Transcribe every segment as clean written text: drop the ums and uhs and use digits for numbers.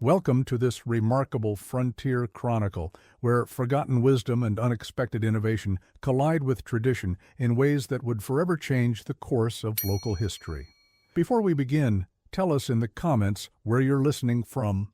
Welcome to this remarkable frontier chronicle, where forgotten wisdom and unexpected innovation collide with tradition in ways that would forever change the course of local history. Before we begin, tell us in the comments where you're listening from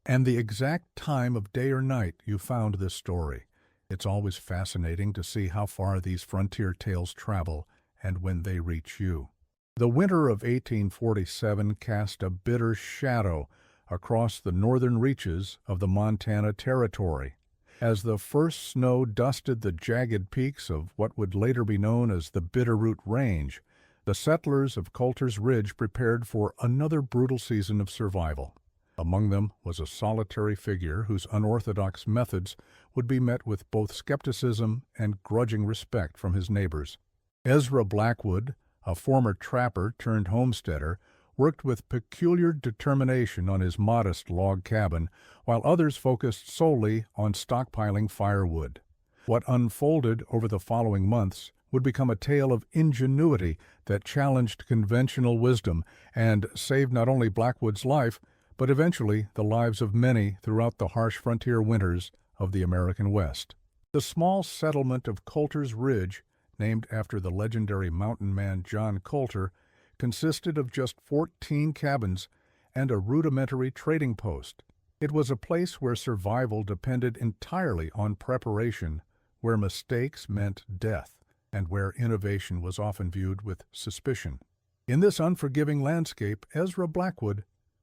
and the exact time of day or night you found this story. It's always fascinating to see how far these frontier tales travel and when they reach you. The winter of 1847 cast a bitter shadow across the northern reaches of the Montana Territory. As the first snow dusted the jagged peaks of what would later be known as the Bitterroot Range, the settlers of Coulter's Ridge prepared for another brutal season of survival. Among them was a solitary figure whose unorthodox methods would be met with both skepticism and grudging respect from his neighbors. Ezra Blackwood, a former trapper turned homesteader, worked with peculiar determination on his modest log cabin, while others focused solely on stockpiling firewood. What unfolded over the following months would become a tale of ingenuity that challenged conventional wisdom and saved not only Blackwood's life, but eventually the lives of many throughout the harsh frontier winters of the American West. The small settlement of Coulter's Ridge, named after the legendary mountain man John Coulter, consisted of just 14 cabins and a rudimentary trading post. It was a place where survival depended entirely on preparation, where mistakes meant death, and where innovation was often viewed with suspicion. In this unforgiving landscape, Ezra Blackwood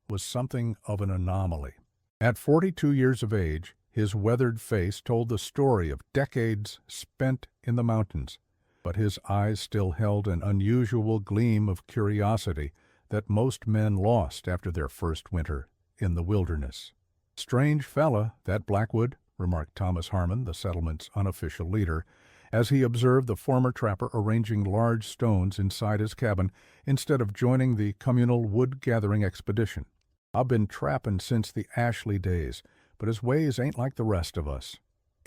was something of an anomaly. At 42 years of age, his weathered face told the story of decades spent in the mountains, but his eyes still held an unusual gleam of curiosity that most men lost after their first winter in the wilderness. "Strange fella, that Blackwood," remarked Thomas Harmon, the settlement's unofficial leader, as he observed the former trapper arranging large stones inside his cabin instead of joining the communal wood-gathering expedition. "I've been trappin' since the Ashley days, but his ways ain't like the rest of us."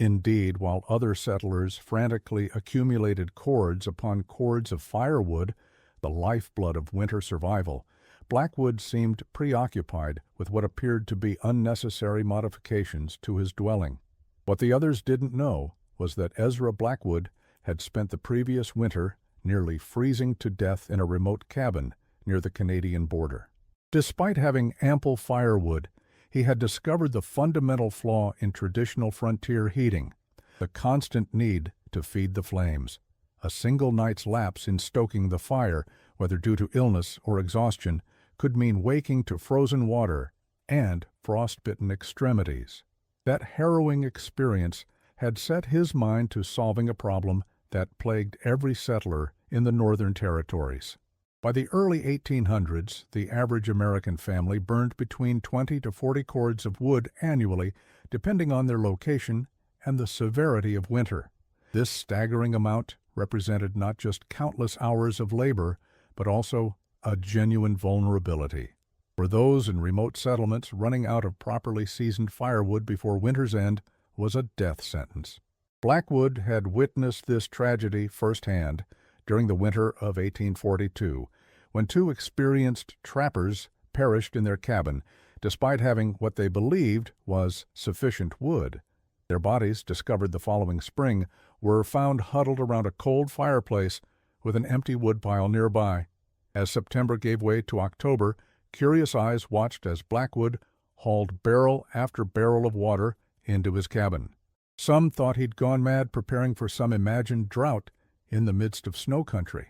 Indeed, while other settlers frantically accumulated cords upon cords of firewood, the lifeblood of winter survival, Blackwood seemed preoccupied with what appeared to be unnecessary modifications to his dwelling. What the others didn't know was that Ezra Blackwood had spent the previous winter nearly freezing to death in a remote cabin near the Canadian border. Despite having ample firewood, he had discovered the fundamental flaw in traditional frontier heating, the constant need to feed the flames. A single night's lapse in stoking the fire, whether due to illness or exhaustion, could mean waking to frozen water and frostbitten extremities. That harrowing experience had set his mind to solving a problem that plagued every settler in the Northern Territories. By the early 1800s, the average American family burned between 20 to 40 cords of wood annually, depending on their location and the severity of winter. This staggering amount represented not just countless hours of labor, but also a genuine vulnerability. For those in remote settlements, running out of properly seasoned firewood before winter's end was a death sentence. Blackwood had witnessed this tragedy firsthand during the winter of 1842, when two experienced trappers perished in their cabin, despite having what they believed was sufficient wood. Their bodies, discovered the following spring, were found huddled around a cold fireplace with an empty woodpile nearby. As September gave way to October, curious eyes watched as Blackwood hauled barrel after barrel of water into his cabin. Some thought he'd gone mad preparing for some imagined drought in the midst of snow country.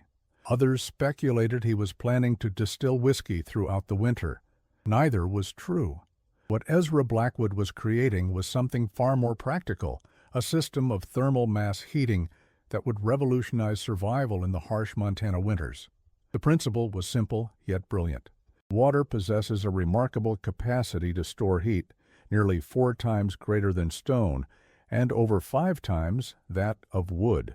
Others speculated he was planning to distill whiskey throughout the winter. Neither was true. What Ezra Blackwood was creating was something far more practical, a system of thermal mass heating that would revolutionize survival in the harsh Montana winters. The principle was simple yet brilliant. Water possesses a remarkable capacity to store heat, nearly 4 times greater than stone, and over 5 times that of wood.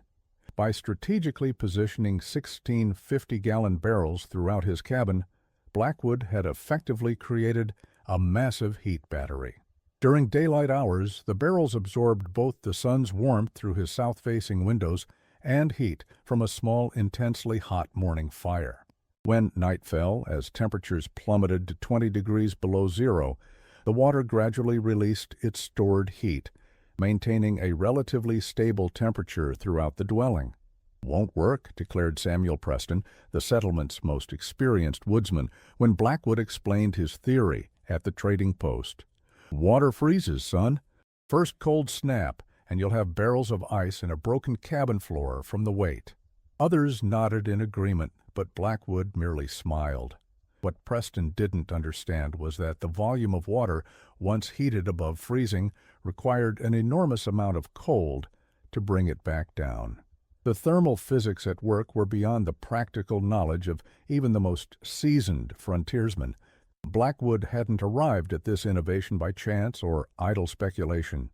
By strategically positioning 16 50-gallon barrels throughout his cabin, Blackwood had effectively created a massive heat battery. During daylight hours, the barrels absorbed both the sun's warmth through his south-facing windows and heat from a small, intensely hot morning fire. When night fell, as temperatures plummeted to 20 degrees below zero, The water gradually released its stored heat, maintaining a relatively stable temperature throughout the dwelling. "Won't work," declared Samuel Preston, the settlement's most experienced woodsman, when Blackwood explained his theory at the trading post. "Water freezes, son. First cold snap, and you'll have barrels of ice and a broken cabin floor from the weight." Others nodded in agreement, but Blackwood merely smiled. What Preston didn't understand was that the volume of water, once heated above freezing, required an enormous amount of cold to bring it back down. The thermal physics at work were beyond the practical knowledge of even the most seasoned frontiersman. Blackwood hadn't arrived at this innovation by chance or idle speculation.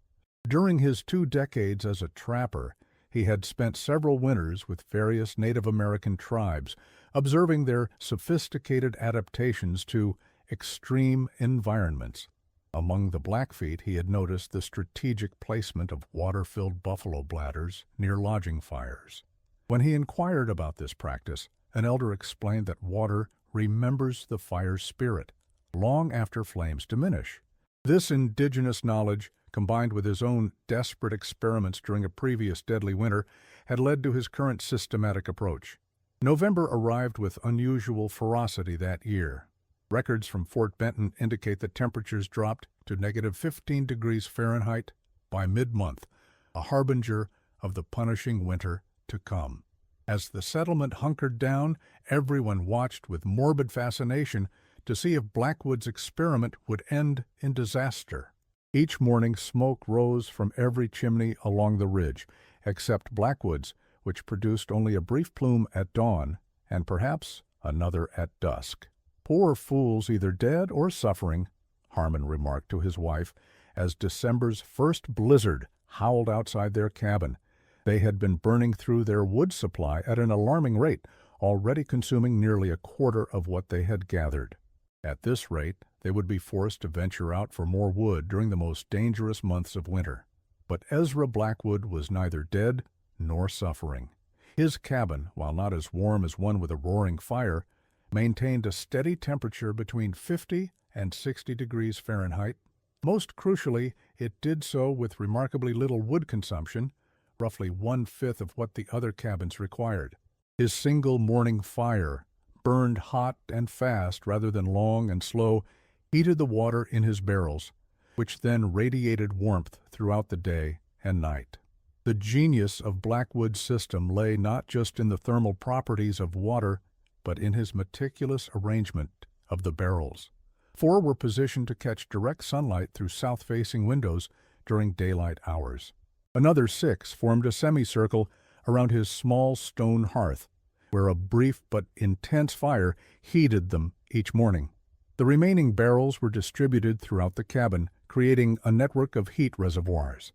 During his 2 decades as a trapper, he had spent several winters with various Native American tribes, observing their sophisticated adaptations to extreme environments. Among the Blackfeet, he had noticed the strategic placement of water-filled buffalo bladders near lodging fires. When he inquired about this practice, an elder explained that water remembers the fire's spirit long after flames diminish. This indigenous knowledge, combined with his own desperate experiments during a previous deadly winter, had led to his current systematic approach. November arrived with unusual ferocity that year. Records from Fort Benton indicate that temperatures dropped to -15 degrees Fahrenheit by mid-month, a harbinger of the punishing winter to come. As the settlement hunkered down, everyone watched with morbid fascination to see if Blackwood's experiment would end in disaster. Each morning smoke rose from every chimney along the ridge, except Blackwood's, which produced only a brief plume at dawn and perhaps another at dusk. "Poor fools, either dead or suffering," Harmon remarked to his wife, as December's first blizzard howled outside their cabin. They had been burning through their wood supply at an alarming rate, already consuming nearly a quarter of what they had gathered. At this rate, they would be forced to venture out for more wood during the most dangerous months of winter. But Ezra Blackwood was neither dead nor suffering. His cabin, while not as warm as one with a roaring fire, maintained a steady temperature between 50 and 60 degrees Fahrenheit. Most crucially, it did so with remarkably little wood consumption, roughly 1/5 of what the other cabins required. His single morning fire, burned hot and fast rather than long and slow, heated the water in his barrels, which then radiated warmth throughout the day and night. The genius of Blackwood's system lay not just in the thermal properties of water, but in his meticulous arrangement of the barrels. 4 were positioned to catch direct sunlight through south-facing windows during daylight hours. Another 6 formed a semicircle around his small stone hearth, where a brief but intense fire heated them each morning. The remaining barrels were distributed throughout the cabin, creating a network of heat reservoirs.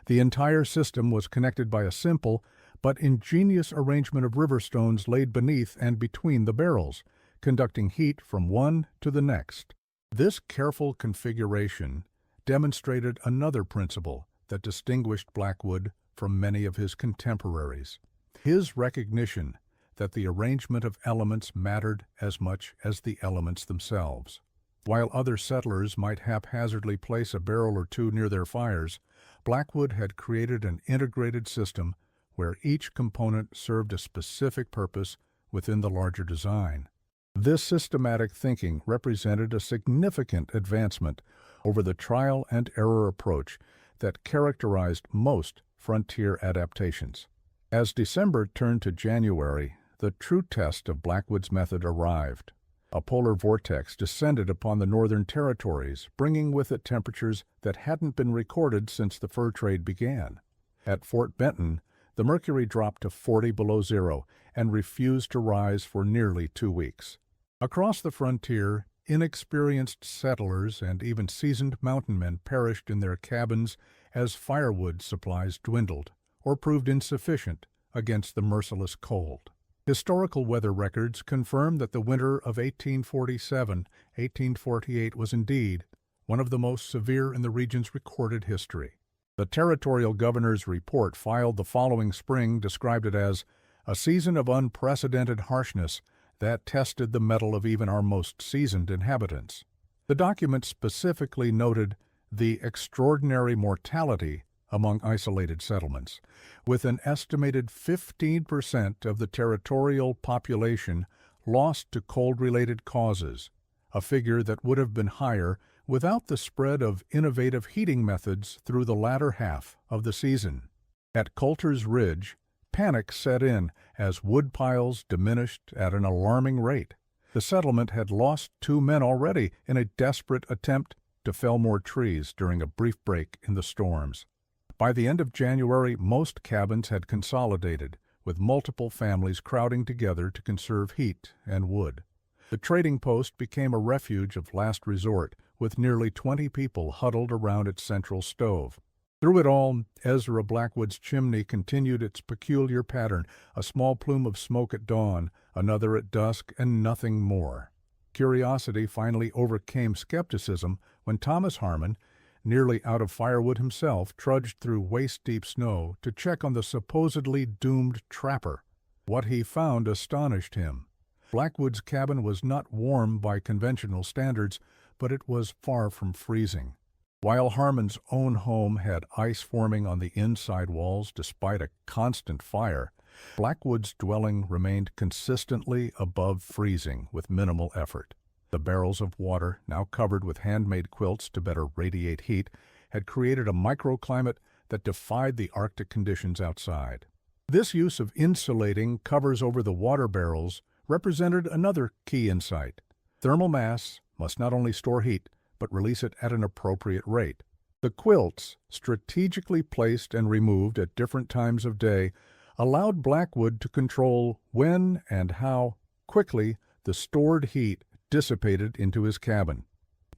The entire system was connected by a simple but ingenious arrangement of river stones laid beneath and between the barrels, conducting heat from one to the next. This careful configuration demonstrated another principle that distinguished Blackwood from many of his contemporaries: his recognition that the arrangement of elements mattered as much as the elements themselves. While other settlers might haphazardly place a barrel or two near their fires, Blackwood had created an integrated system where each component served a specific purpose within the larger design. This systematic thinking represented a significant advancement over the trial-and-error approach that characterized most frontier adaptations. As December turned to January, the true test of Blackwood's method arrived. A polar vortex descended upon the northern territories, bringing with it temperatures that hadn't been recorded since the fur trade began. At Fort Benton, the mercury dropped to 40 below zero and refused to rise for nearly 2 weeks. Across the frontier, inexperienced settlers and even seasoned mountain men perished in their cabins as firewood supplies dwindled or proved insufficient against the merciless cold. Historical weather records confirm that the winter of 1847-1848 was indeed one of the most severe in the region's recorded history. The territorial governor's report filed the following spring described it as a season of unprecedented harshness that tested the mettle of even our most seasoned inhabitants. The document specifically noted the extraordinary mortality among isolated settlements, with an estimated 15% of the territorial population lost to cold-related causes, a figure that would have been higher without the spread of innovative heating methods through the latter half of the season. At Coulter's Ridge, panic set in as wood piles diminished at an alarming rate. The settlement had lost 2 men already in a desperate attempt to fell more trees during a brief break in the storms. By the end of January, most cabins had consolidated, with multiple families crowding together to conserve heat and wood. The trading post became a refuge of last resort, with nearly 20 people huddled around its central stove. Through it all, Ezra Blackwood's chimney continued its peculiar pattern, a small plume of smoke at dawn, another at dusk, and nothing more. Curiosity finally overcame skepticism when Thomas Harmon, nearly out of firewood himself, trudged through waist-deep snow to check on the supposedly doomed trapper. What he found astonished him. Blackwood's cabin was not warm by conventional standards, but it was far from freezing. While Harmon's own home had ice forming on the inside walls despite a constant fire, Blackwood's dwelling remained consistently above freezing with minimal effort. The barrels of water, now covered with handmade quilts to better radiate heat, had created a microclimate that defied the Arctic conditions outside. This use of insulating covers over the water barrels represented another key insight. Thermal mass must not only store heat, but release it at an appropriate rate. The quilts, strategically placed and removed at different times of day, allowed Blackwood to control when and how quickly the stored heat dissipated into his cabin.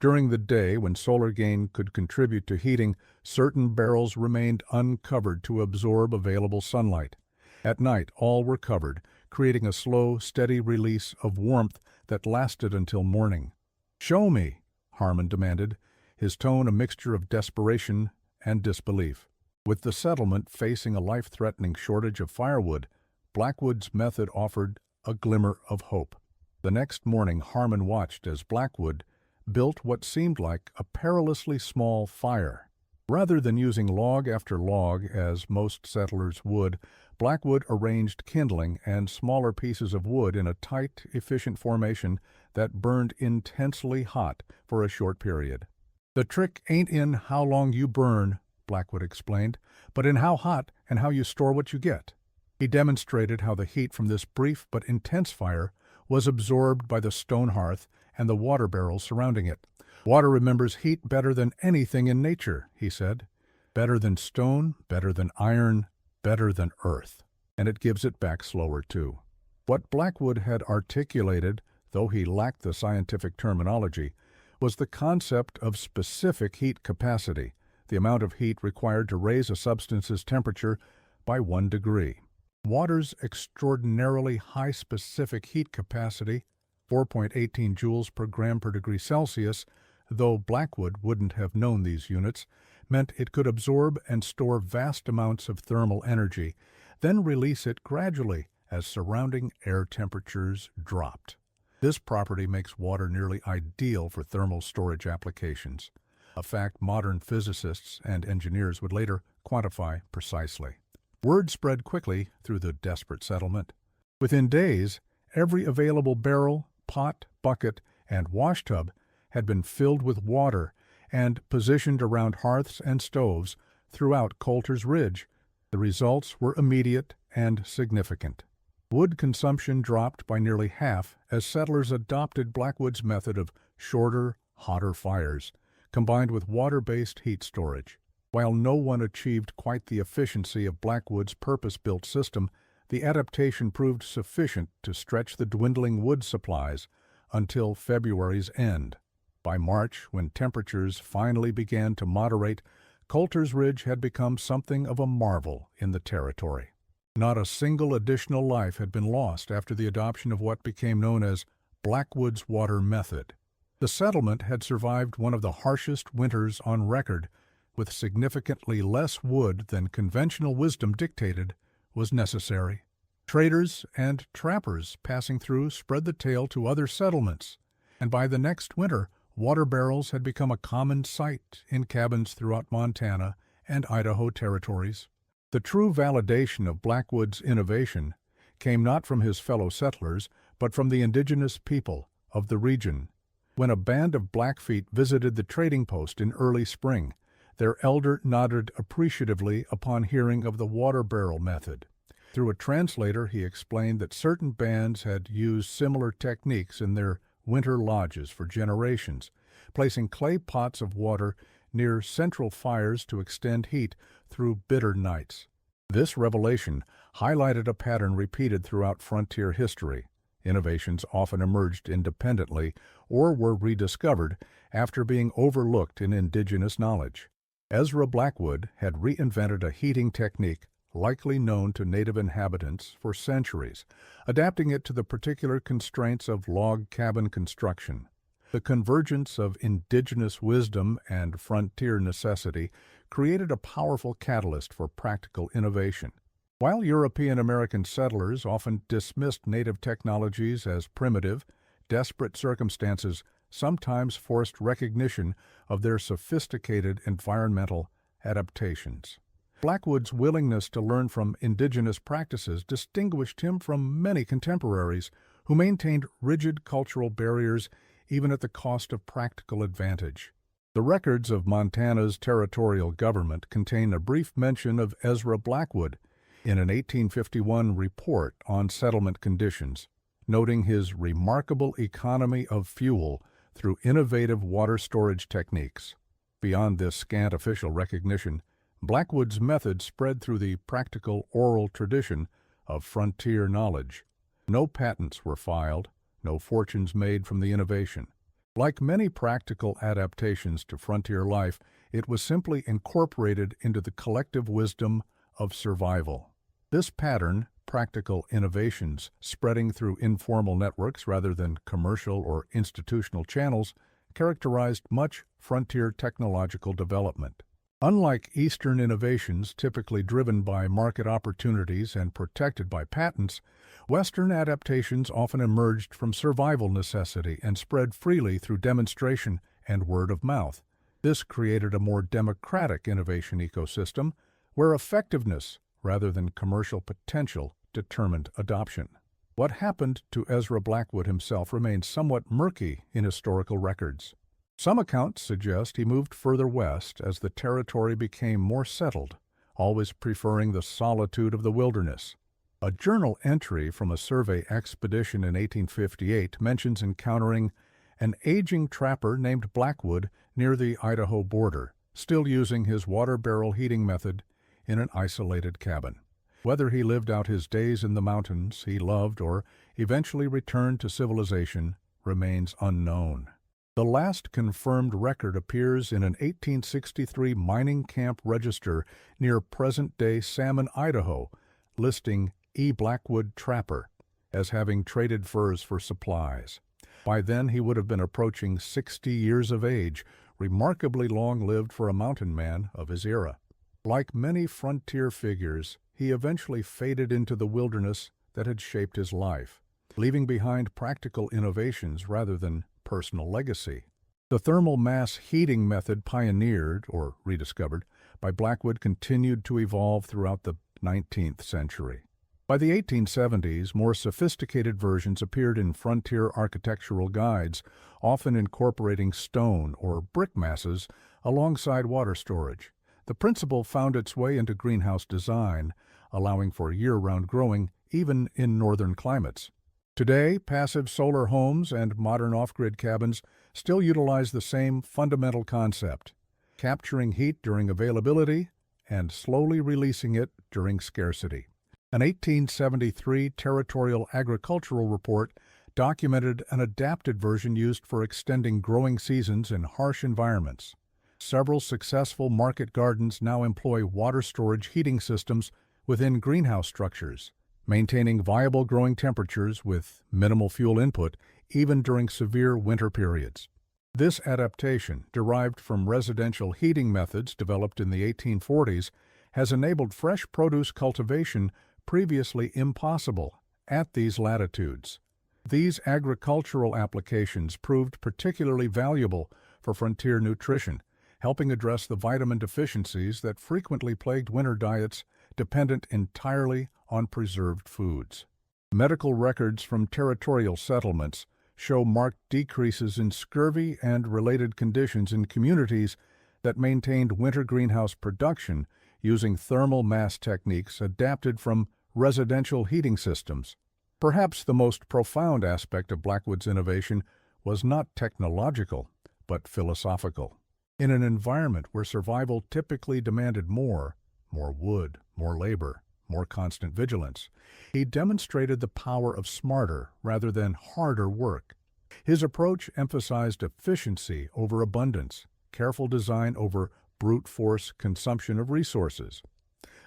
During the day, when solar gain could contribute to heating, certain barrels remained uncovered to absorb available sunlight. At night, all were covered, creating a slow, steady release of warmth that lasted until morning. "Show me," Harmon demanded, his tone a mixture of desperation and disbelief. With the settlement facing a life-threatening shortage of firewood, Blackwood's method offered a glimmer of hope. The next morning, Harmon watched as Blackwood built what seemed like a perilously small fire. Rather than using log after log, as most settlers would, Blackwood arranged kindling and smaller pieces of wood in a tight, efficient formation that burned intensely hot for a short period. "The trick ain't in how long you burn," Blackwood explained, "but in how hot and how you store what you get." He demonstrated how the heat from this brief but intense fire was absorbed by the stone hearth and the water barrels surrounding it. "Water remembers heat better than anything in nature," he said. "Better than stone, better than iron, better than earth. And it gives it back slower, too." What Blackwood had articulated, though he lacked the scientific terminology, was the concept of specific heat capacity, the amount of heat required to raise a substance's temperature by 1 degree. Water's extraordinarily high specific heat capacity, 4.18 joules per gram per degree Celsius, though Blackwood wouldn't have known these units, meant it could absorb and store vast amounts of thermal energy, then release it gradually as surrounding air temperatures dropped. This property makes water nearly ideal for thermal storage applications, a fact modern physicists and engineers would later quantify precisely. Word spread quickly through the desperate settlement. Within days, every available barrel, pot, bucket, and washtub had been filled with water and positioned around hearths and stoves throughout Coulter's Ridge. The results were immediate and significant. Wood consumption dropped by nearly half as settlers adopted Blackwood's method of shorter, hotter fires, combined with water-based heat storage. While no one achieved quite the efficiency of Blackwood's purpose-built system, the adaptation proved sufficient to stretch the dwindling wood supplies until February's end. By March, when temperatures finally began to moderate, Coulter's Ridge had become something of a marvel in the territory. Not a single additional life had been lost after the adoption of what became known as Blackwood's water method. The settlement had survived one of the harshest winters on record, with significantly less wood than conventional wisdom dictated was necessary. Traders and trappers passing through spread the tale to other settlements, and by the next winter, water barrels had become a common sight in cabins throughout Montana and Idaho territories. The true validation of Blackwood's innovation came not from his fellow settlers, but from the indigenous people of the region. When a band of Blackfeet visited the trading post in early spring, their elder nodded appreciatively upon hearing of the water barrel method. Through a translator, he explained that certain bands had used similar techniques in their winter lodges for generations, placing clay pots of water near central fires to extend heat through bitter nights. This revelation highlighted a pattern repeated throughout frontier history. Innovations often emerged independently or were rediscovered after being overlooked in indigenous knowledge. Ezra Blackwood had reinvented a heating technique likely known to native inhabitants for centuries, adapting it to the particular constraints of log cabin construction. The convergence of indigenous wisdom and frontier necessity created a powerful catalyst for practical innovation. While European American settlers often dismissed native technologies as primitive, desperate circumstances sometimes forced recognition of their sophisticated environmental adaptations. Blackwood's willingness to learn from indigenous practices distinguished him from many contemporaries who maintained rigid cultural barriers even at the cost of practical advantage. The records of Montana's territorial government contain a brief mention of Ezra Blackwood in an 1851 report on settlement conditions, noting his remarkable economy of fuel through innovative water storage techniques. Beyond this scant official recognition, Blackwood's method spread through the practical oral tradition of frontier knowledge. No patents were filed, no fortunes made from the innovation. Like many practical adaptations to frontier life, it was simply incorporated into the collective wisdom of survival. This pattern, practical innovations spreading through informal networks rather than commercial or institutional channels, characterized much frontier technological development. Unlike Eastern innovations typically driven by market opportunities and protected by patents, Western adaptations often emerged from survival necessity and spread freely through demonstration and word of mouth. This created a more democratic innovation ecosystem where effectiveness rather than commercial potential determined adoption. What happened to Ezra Blackwood himself remains somewhat murky in historical records. Some accounts suggest he moved further west as the territory became more settled, always preferring the solitude of the wilderness. A journal entry from a survey expedition in 1858 mentions encountering an aging trapper named Blackwood near the Idaho border, still using his water barrel heating method in an isolated cabin. Whether he lived out his days in the mountains he loved or eventually returned to civilization remains unknown. The last confirmed record appears in an 1863 mining camp register near present-day Salmon, Idaho, listing E. Blackwood Trapper as having traded furs for supplies. By then he would have been approaching 60 years of age, remarkably long-lived for a mountain man of his era. Like many frontier figures, he eventually faded into the wilderness that had shaped his life, leaving behind practical innovations rather than personal legacy. The thermal mass heating method pioneered, or rediscovered, by Blackwood continued to evolve throughout the 19th century. By the 1870s, more sophisticated versions appeared in frontier architectural guides, often incorporating stone or brick masses alongside water storage. The principle found its way into greenhouse design, allowing for year-round growing even in northern climates. Today, passive solar homes and modern off-grid cabins still utilize the same fundamental concept, capturing heat during availability and slowly releasing it during scarcity. An 1873 territorial agricultural report documented an adapted version used for extending growing seasons in harsh environments. Several successful market gardens now employ water storage heating systems within greenhouse structures, maintaining viable growing temperatures with minimal fuel input even during severe winter periods. This adaptation, derived from residential heating methods developed in the 1840s, has enabled fresh produce cultivation previously impossible at these latitudes. These agricultural applications proved particularly valuable for frontier nutrition, helping address the vitamin deficiencies that frequently plagued winter diets dependent entirely on preserved foods. Medical records from territorial settlements show marked decreases in scurvy and related conditions in communities that maintained winter greenhouse production using thermal mass techniques adapted from residential heating systems. Perhaps the most profound aspect of Blackwood's innovation was not technological, but philosophical. In an environment where survival typically demanded more wood, more labor, more constant vigilance, he demonstrated the power of smarter rather than harder work. His approach emphasized efficiency over abundance, careful design over brute force consumption of resources.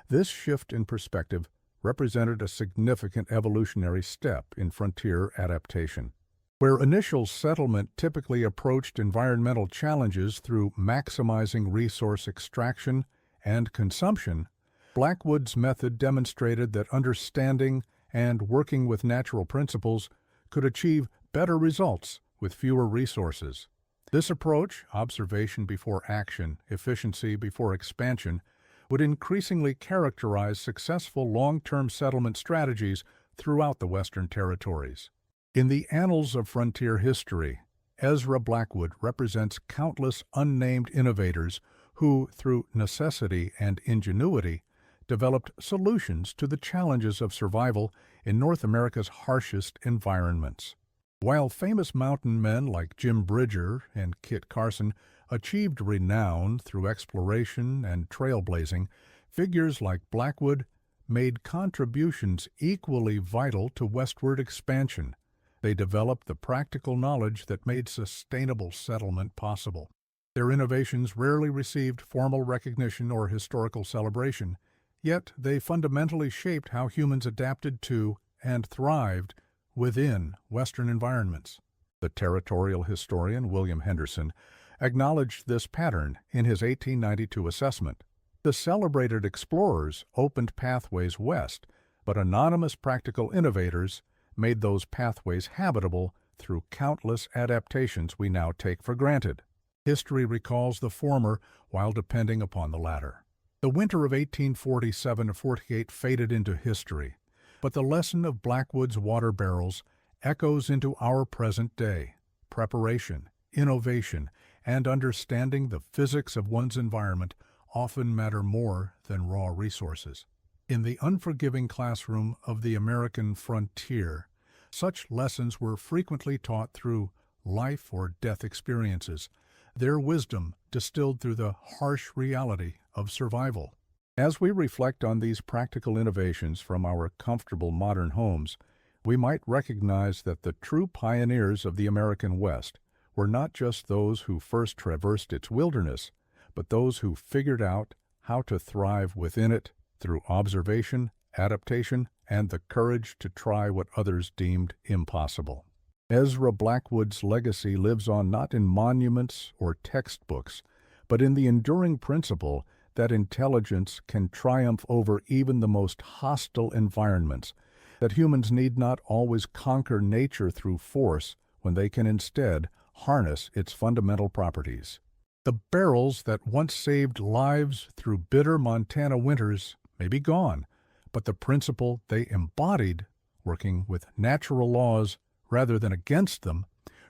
This shift in perspective represented a significant evolutionary step in frontier adaptation. Where initial settlement typically approached environmental challenges through maximizing resource extraction and consumption, Blackwood's method demonstrated that understanding and working with natural principles could achieve better results with fewer resources. This approach, observation before action, efficiency before expansion, would increasingly characterize successful long-term settlement strategies throughout the Western territories. In the annals of frontier history, Ezra Blackwood represents countless unnamed innovators who, through necessity and ingenuity, developed solutions to the challenges of survival in North America's harshest environments. While famous mountain men like Jim Bridger and Kit Carson achieved renown through exploration and trailblazing, figures like Blackwood made contributions equally vital to westward expansion. They developed the practical knowledge that made sustainable settlement possible. Their innovations rarely received formal recognition or historical celebration, yet they fundamentally shaped how humans adapted to and thrived within Western environments. The territorial historian William Henderson acknowledged this pattern in his 1892 assessment. The celebrated explorers opened pathways west, but anonymous practical innovators made those pathways habitable through countless adaptations we now take for granted. History recalls the former while depending upon the latter. The winter of 1847-48 faded into history, but the lesson of Blackwood's water barrels echoes into our present day. Preparation, innovation, and understanding the physics of one's environment often matter more than raw resources. In the unforgiving classroom of the American frontier, such lessons were frequently taught through life or death experiences, their wisdom distilled through the harsh reality of survival. As we reflect on these practical innovations from our comfortable modern homes, we might recognize that the true pioneers of the American West were not just those who first traversed its wilderness, but those who figured out how to thrive within it through observation, adaptation, and the courage to try what others deemed impossible. Ezra Blackwood's legacy lives on not in monuments or textbooks, but in the enduring principle that intelligence can triumph over even the most hostile environments, that humans need not always conquer nature through force when they can instead harness its fundamental properties. The barrels that once saved lives through bitter Montana winters may be gone, but the principle they embodied, working with natural laws rather than against them,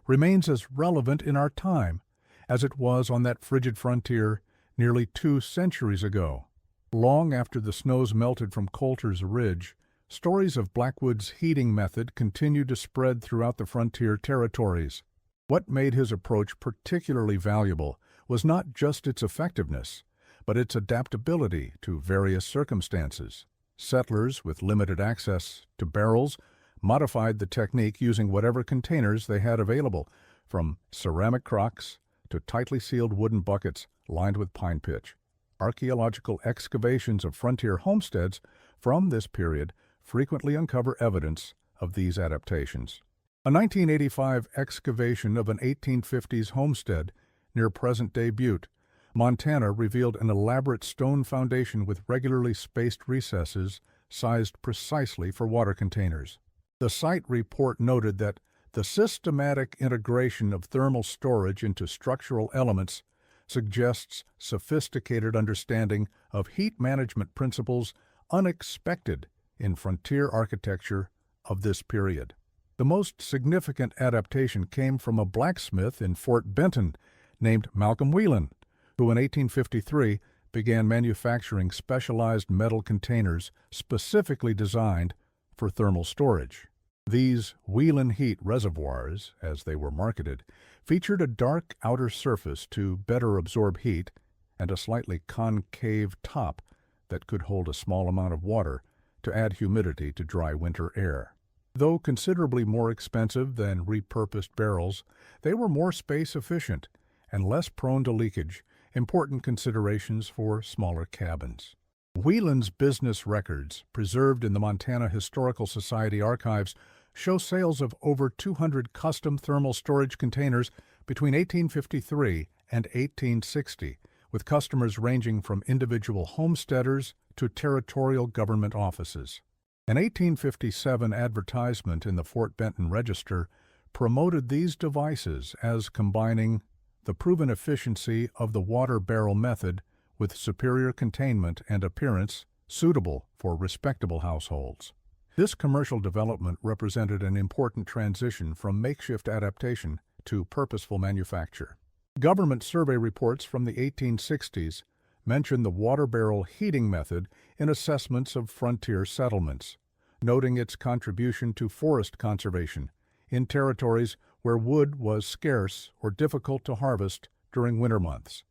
remains as relevant in our time as it was on that frigid frontier nearly 2 centuries ago. Long after the snows melted from Coulter's Ridge, stories of Blackwood's heating method continued to spread throughout the frontier territories. What made his approach particularly valuable was not just its effectiveness, but its adaptability to various circumstances. Settlers with limited access to barrels modified the technique using whatever containers they had available, from ceramic crocks to tightly sealed wooden buckets lined with pine pitch. Archaeological excavations of frontier homesteads from this period frequently uncover evidence of these adaptations. A 1985 excavation of an 1850s homestead near present-day Butte, Montana, revealed an elaborate stone foundation with regularly spaced recesses sized precisely for water containers. The site report noted that the systematic integration of thermal storage into structural elements suggests sophisticated understanding of heat management principles unexpected in frontier architecture of this period. The most significant adaptation came from a blacksmith in Fort Benton named Malcolm Whelan, who in 1853 began manufacturing specialized metal containers specifically designed for thermal storage. These Whelan heat reservoirs, as they were marketed, featured a dark outer surface to better absorb heat and a slightly concave top that could hold a small amount of water to add humidity to dry winter air. Though considerably more expensive than repurposed barrels, they were more space efficient and less prone to leakage, important considerations for smaller cabins. Whelan's business records, preserved in the Montana Historical Society archives, show sales of over 200 custom thermal storage containers between 1853 and 1860, with customers ranging from individual homesteaders to territorial government offices. An 1857 advertisement in the Fort Benton Register promoted these devices as combining the proven efficiency of the water barrel method with superior containment and appearance suitable for respectable households. This commercial development represented an important transition from makeshift adaptation to purposeful manufacture. Government survey reports from the 1860s mention the water barrel heating method in assessments of frontier settlements, noting its contribution to forest conservation in territories where wood was scarce or difficult to harvest during winter months.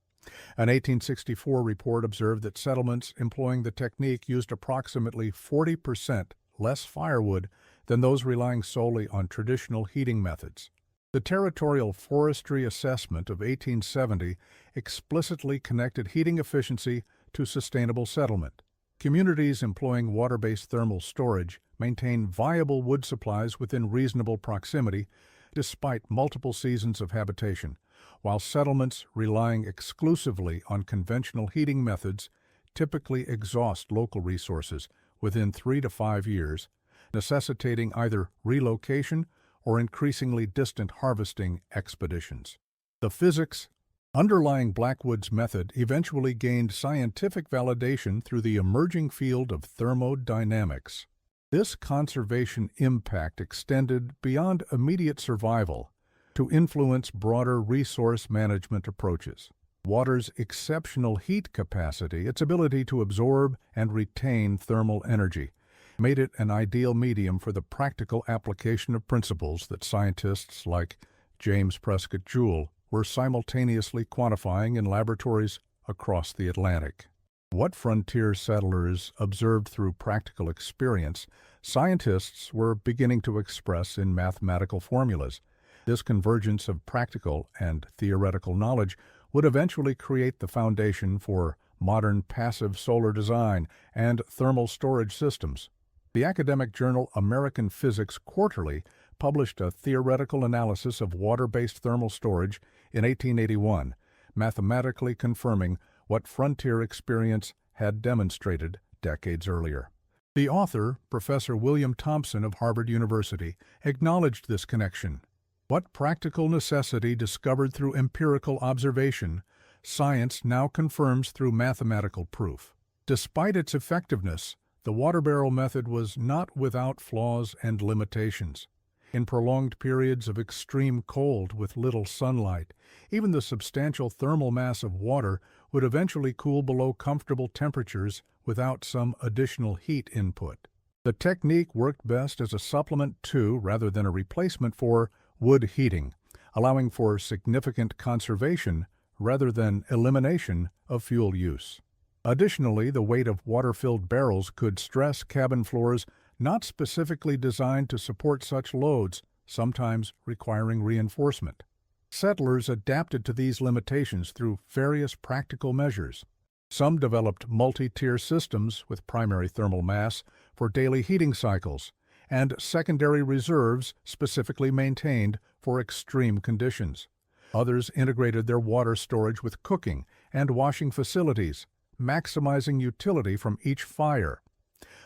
An 1864 report observed that settlements employing the technique used approximately 40% less firewood than those relying solely on traditional heating methods. The Territorial Forestry Assessment of 1870 explicitly connected heating efficiency to sustainable settlement. Communities employing water-based thermal storage maintain viable wood supplies within reasonable proximity despite multiple seasons of habitation, while settlements relying exclusively on conventional heating methods typically exhaust local resources within 3 to 5 years, necessitating either relocation or increasingly distant harvesting expeditions. The physics underlying Blackwood's method eventually gained scientific validation through the emerging field of thermodynamics. This conservation impact extended beyond immediate survival to influence broader resource management approaches. Water's exceptional heat capacity, its ability to absorb and retain thermal energy, made it an ideal medium for the practical application of principles that scientists like James Prescott Joule were simultaneously quantifying in laboratories across the Atlantic. What frontier settlers observed through practical experience, scientists were beginning to express in mathematical formulas. This convergence of practical and theoretical knowledge would eventually create the foundation for modern passive solar design and thermal storage systems. The academic journal American Physics Quarterly published a theoretical analysis of water-based thermal storage in 1881, mathematically confirming what frontier experience had demonstrated decades earlier. The author, Professor William Thompson of Harvard University, acknowledged this connection. What practical necessity discovered through empirical observation, science now confirms through mathematical proof. Despite its effectiveness, the water barrel method was not without flaws and limitations. In prolonged periods of extreme cold with little sunlight, even the substantial thermal mass of water would eventually cool below comfortable temperatures without some additional heat input. The technique worked best as a supplement to, rather than a replacement for, wood heating, allowing for significant conservation rather than elimination of fuel use. Additionally, the weight of water-filled barrels could stress cabin floors not specifically designed to support such loads, sometimes requiring reinforcement. Settlers adapted to these limitations through various practical measures. Some developed multi-tier systems with primary thermal mass for daily heating cycles, and secondary reserves specifically maintained for extreme conditions. Others integrated their water storage with cooking and washing facilities, maximizing utility from each fire.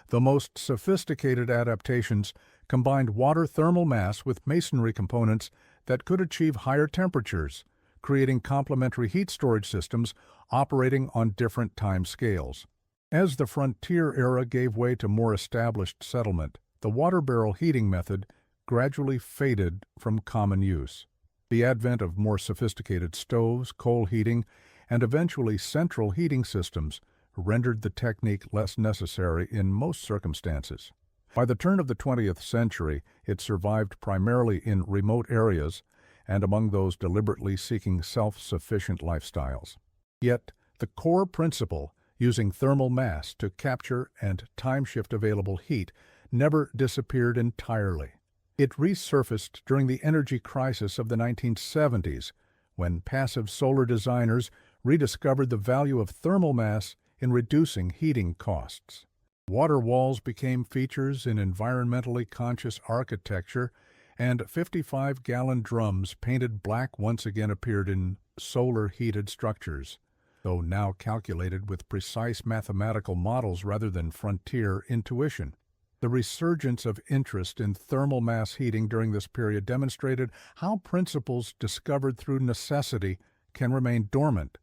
The most sophisticated adaptations combined water thermal mass with masonry components that could achieve higher temperatures, creating complementary heat storage systems operating on different time scales. As the frontier era gave way to more established settlement, the water barrel heating method gradually faded from common use. The advent of more sophisticated stoves, coal heating, and eventually central heating systems rendered the technique less necessary in most circumstances. By the turn of the 20th century, it survived primarily in remote areas and among those deliberately seeking self-sufficient lifestyles. Yet, the core principle, using thermal mass to capture and time-shift available heat, never disappeared entirely. It resurfaced during the energy crisis of the 1970s, when passive solar designers rediscovered the value of thermal mass in reducing heating costs. Water walls became features in environmentally conscious architecture, and 55-gallon drums painted black once again appeared in solar-heated structures, though now calculated with precise mathematical models rather than frontier intuition. The resurgence of interest in thermal mass heating during this period demonstrated how principles discovered through necessity can remain dormant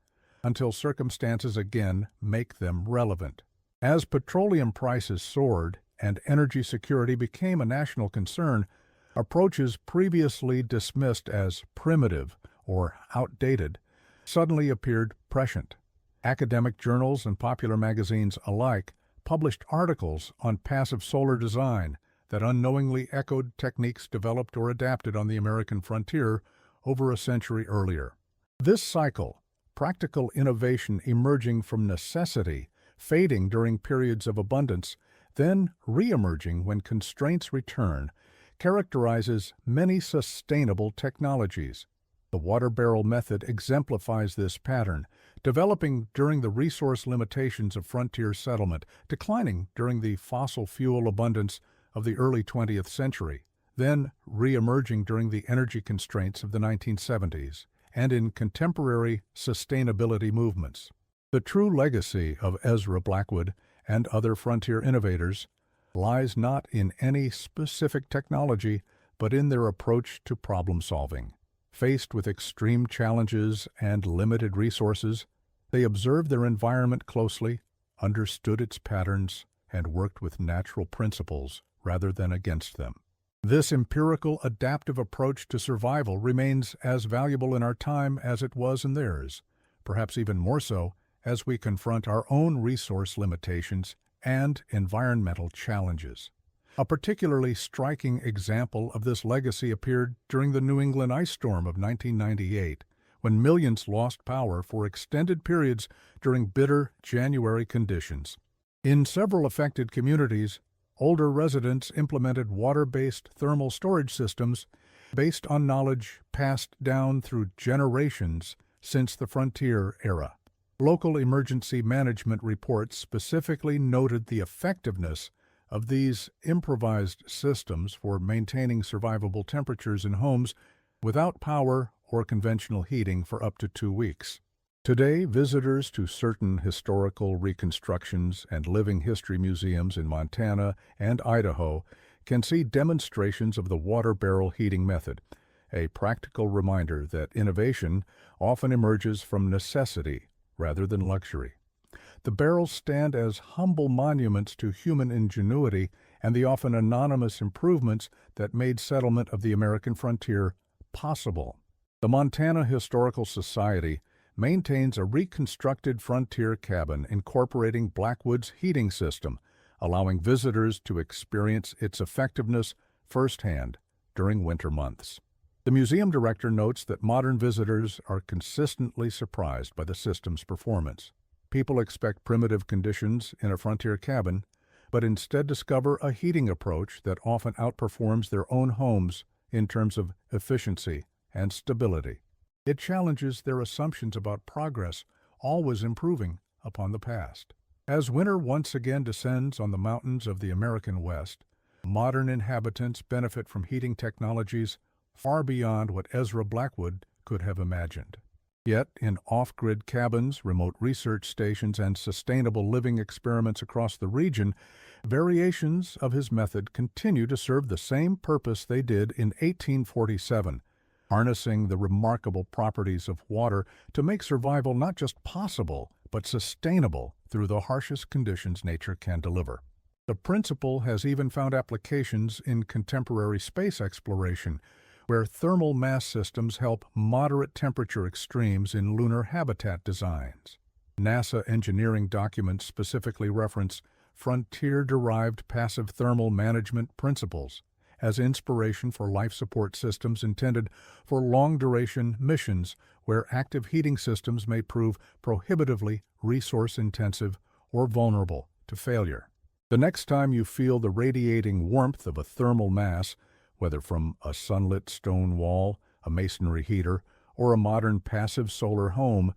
until circumstances again make them relevant. As petroleum prices soared and energy security became a national concern, approaches previously dismissed as primitive or outdated suddenly appeared prescient. Academic journals and popular magazines alike published articles on passive solar design that unknowingly echoed techniques developed or adapted on the American frontier over a century earlier. This cycle, practical innovation emerging from necessity, fading during periods of abundance, then re-emerging when constraints return, characterizes many sustainable technologies. The water barrel method exemplifies this pattern, developing during the resource limitations of frontier settlement, declining during the fossil fuel abundance of the early 20th century, then re-emerging during the energy constraints of the 1970s, and in contemporary sustainability movements. The true legacy of Ezra Blackwood and other frontier innovators lies not in any specific technology, but in their approach to problem solving. Faced with extreme challenges and limited resources, they observed their environment closely, understood its patterns, and worked with natural principles rather than against them. This empirical, adaptive approach to survival remains as valuable in our time as it was in theirs, perhaps even more so as we confront our own resource limitations and environmental challenges. A particularly striking example of this legacy appeared during the New England ice storm of 1998, when millions lost power for extended periods during bitter January conditions. In several affected communities, older residents implemented water-based thermal storage systems based on knowledge passed down through generations since the frontier era. Local emergency management reports specifically noted the effectiveness of these improvised systems for maintaining survivable temperatures in homes without power or conventional heating for up to 2 weeks. Today, visitors to certain historical reconstructions and living history museums in Montana and Idaho can see demonstrations of the water barrel heating method, a practical reminder that innovation often emerges from necessity rather than luxury. The barrels stand as humble monuments to human ingenuity and the often anonymous improvements that made settlement of the American frontier possible. The Montana Historical Society maintains a reconstructed frontier cabin incorporating Blackwood's heating system, allowing visitors to experience its effectiveness firsthand during winter months. The museum director notes that modern visitors are consistently surprised by the system's performance. People expect primitive conditions in a frontier cabin, but instead discover a heating approach that often outperforms their own homes in terms of efficiency and stability. It challenges their assumptions about progress, always improving upon the past. As winter once again descends on the mountains of the American West, modern inhabitants benefit from heating technologies far beyond what Ezra Blackwood could have imagined. Yet, in off-grid cabins, remote research stations, and sustainable living experiments across the region, Variations of his method continue to serve the same purpose they did in 1847, harnessing the remarkable properties of water to make survival not just possible, but sustainable through the harshest conditions nature can deliver. The principle has even found applications in contemporary space exploration, where thermal mass systems help moderate temperature extremes in lunar habitat designs. NASA engineering documents specifically reference frontier-derived passive thermal management principles as inspiration for life support systems intended for long-duration missions where active heating systems may prove prohibitively resource-intensive or vulnerable to failure. The next time you feel the radiating warmth of a thermal mass, whether from a sunlit stone wall, a masonry heater, or a modern passive solar home,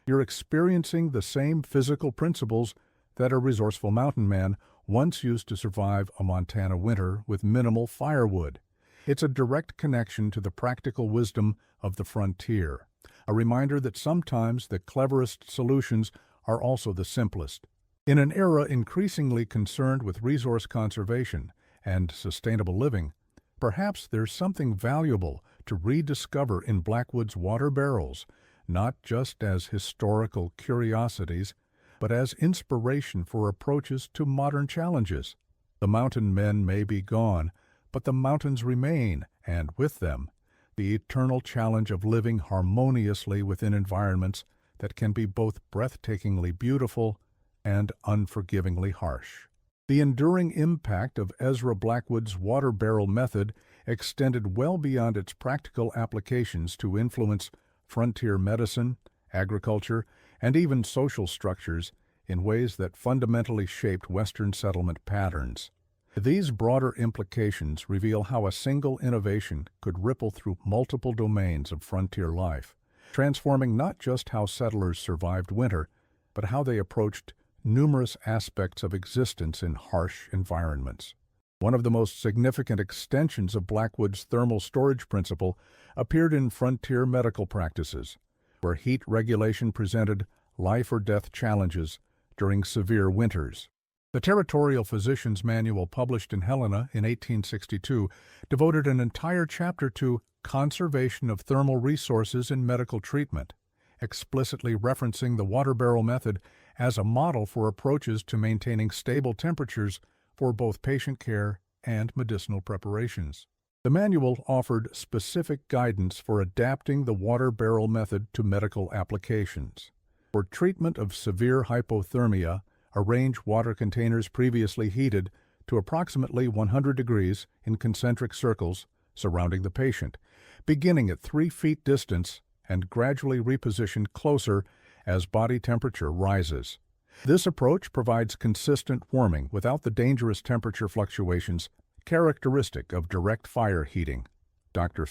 you're experiencing the same physical principles that a resourceful mountain man once used to survive a Montana winter with minimal firewood. It's a direct connection to the practical wisdom of the frontier, a reminder that sometimes the cleverest solutions are also the simplest. In an era increasingly concerned with resource conservation and sustainable living, perhaps there's something valuable to rediscover in Blackwood's water barrels, not just as historical curiosities, but as inspiration for approaches to modern challenges. The mountain men may be gone, but the mountains remain, and with them, the eternal challenge of living harmoniously within environments that can be both breathtakingly beautiful and unforgivingly harsh. The enduring impact of Ezra Blackwood's water barrel method extended well beyond its practical applications to influence frontier medicine, agriculture, and even social structures in ways that fundamentally shaped Western settlement patterns. These broader implications reveal how a single innovation could ripple through multiple domains of frontier life, transforming not just how settlers survived winter, but how they approached numerous aspects of existence in harsh environments. One of the most significant extensions of Blackwood's thermal storage principle appeared in frontier medical practices, where heat regulation presented life-or-death challenges during severe winters. The Territorial Physician's Manual, published in Helena in 1862, devoted an entire chapter to conservation of thermal resources in medical treatment, explicitly referencing the water barrel method as a model for approaches to maintaining stable temperatures for both patient care and medicinal preparations. The manual offered specific guidance for adapting the water barrel method to medical applications. For treatment of severe hypothermia, arrange water containers previously heated to approximately 100 degrees in concentric circles surrounding the patient, beginning at 3 feet distance and gradually repositioned closer as body temperature rises. This approach provides consistent warming without the dangerous temperature fluctuations characteristic of direct fire heating. Dr.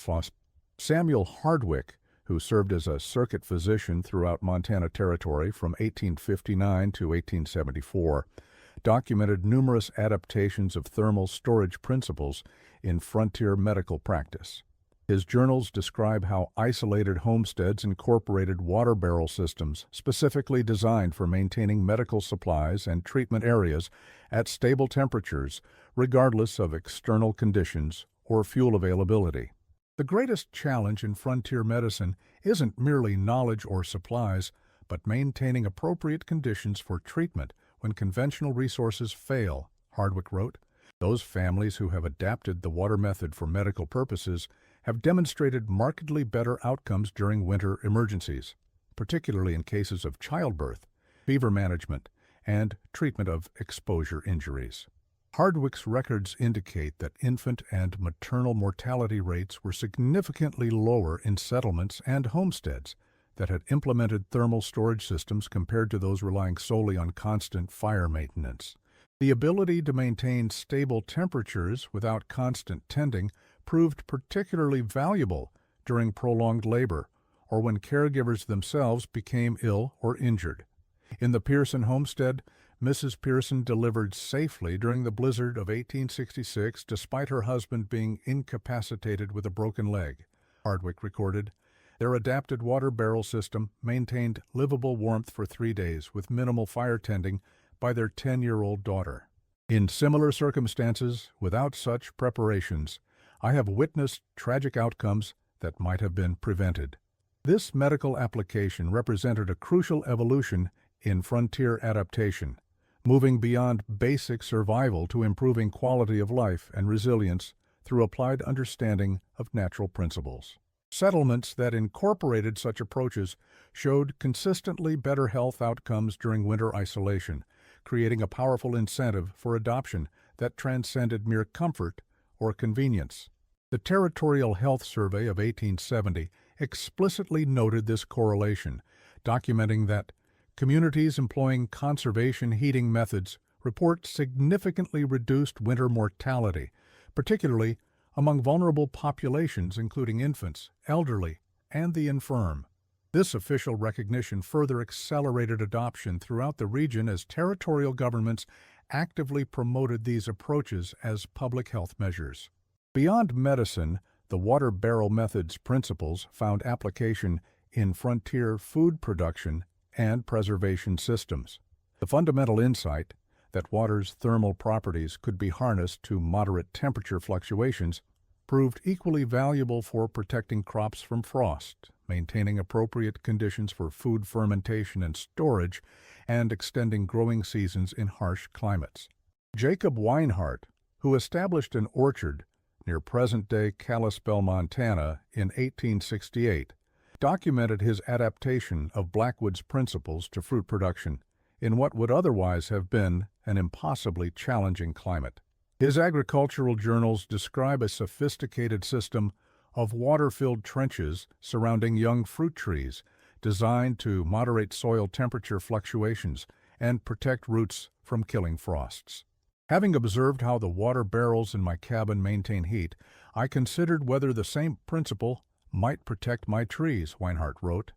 Samuel Hardwick, who served as a circuit physician throughout Montana Territory from 1859 to 1874, documented numerous adaptations of thermal storage principles in frontier medical practice. His journals describe how isolated homesteads incorporated water barrel systems specifically designed for maintaining medical supplies and treatment areas at stable temperatures, regardless of external conditions or fuel availability. The greatest challenge in frontier medicine isn't merely knowledge or supplies, but maintaining appropriate conditions for treatment when conventional resources fail, Hardwick wrote. Those families who have adapted the water method for medical purposes have demonstrated markedly better outcomes during winter emergencies, particularly in cases of childbirth, fever management, and treatment of exposure injuries. Hardwick's records indicate that infant and maternal mortality rates were significantly lower in settlements and homesteads that had implemented thermal storage systems compared to those relying solely on constant fire maintenance. The ability to maintain stable temperatures without constant tending proved particularly valuable during prolonged labor or when caregivers themselves became ill or injured. In the Pearson homestead, Mrs. Pearson delivered safely during the blizzard of 1866 despite her husband being incapacitated with a broken leg, Hardwick recorded. Their adapted water barrel system maintained livable warmth for 3 days with minimal fire tending by their 10-year-old daughter. In similar circumstances, without such preparations, I have witnessed tragic outcomes that might have been prevented. This medical application represented a crucial evolution in frontier adaptation, moving beyond basic survival to improving quality of life and resilience through applied understanding of natural principles. Settlements that incorporated such approaches showed consistently better health outcomes during winter isolation, creating a powerful incentive for adoption that transcended mere comfort or convenience. The Territorial Health Survey of 1870 explicitly noted this correlation, documenting that communities employing conservation heating methods report significantly reduced winter mortality, particularly among vulnerable populations including infants, elderly, and the infirm. This official recognition further accelerated adoption throughout the region as territorial governments actively promoted these approaches as public health measures. Beyond medicine, the water barrel method's principles found application in frontier food production and preservation systems. The fundamental insight that water's thermal properties could be harnessed to moderate temperature fluctuations proved equally valuable for protecting crops from frost, maintaining appropriate conditions for food fermentation and storage, and extending growing seasons in harsh climates. Jacob Weinhardt, who established an orchard near present-day Kalispell, Montana in 1868, documented his adaptation of Blackwood's principles to fruit production in what would otherwise have been an impossibly challenging climate. His agricultural journals describe a sophisticated system of water-filled trenches surrounding young fruit trees designed to moderate soil temperature fluctuations and protect roots from killing frosts. Having observed how the water barrels in my cabin maintain heat, I considered whether the same principle might protect my trees, Weinhardt wrote.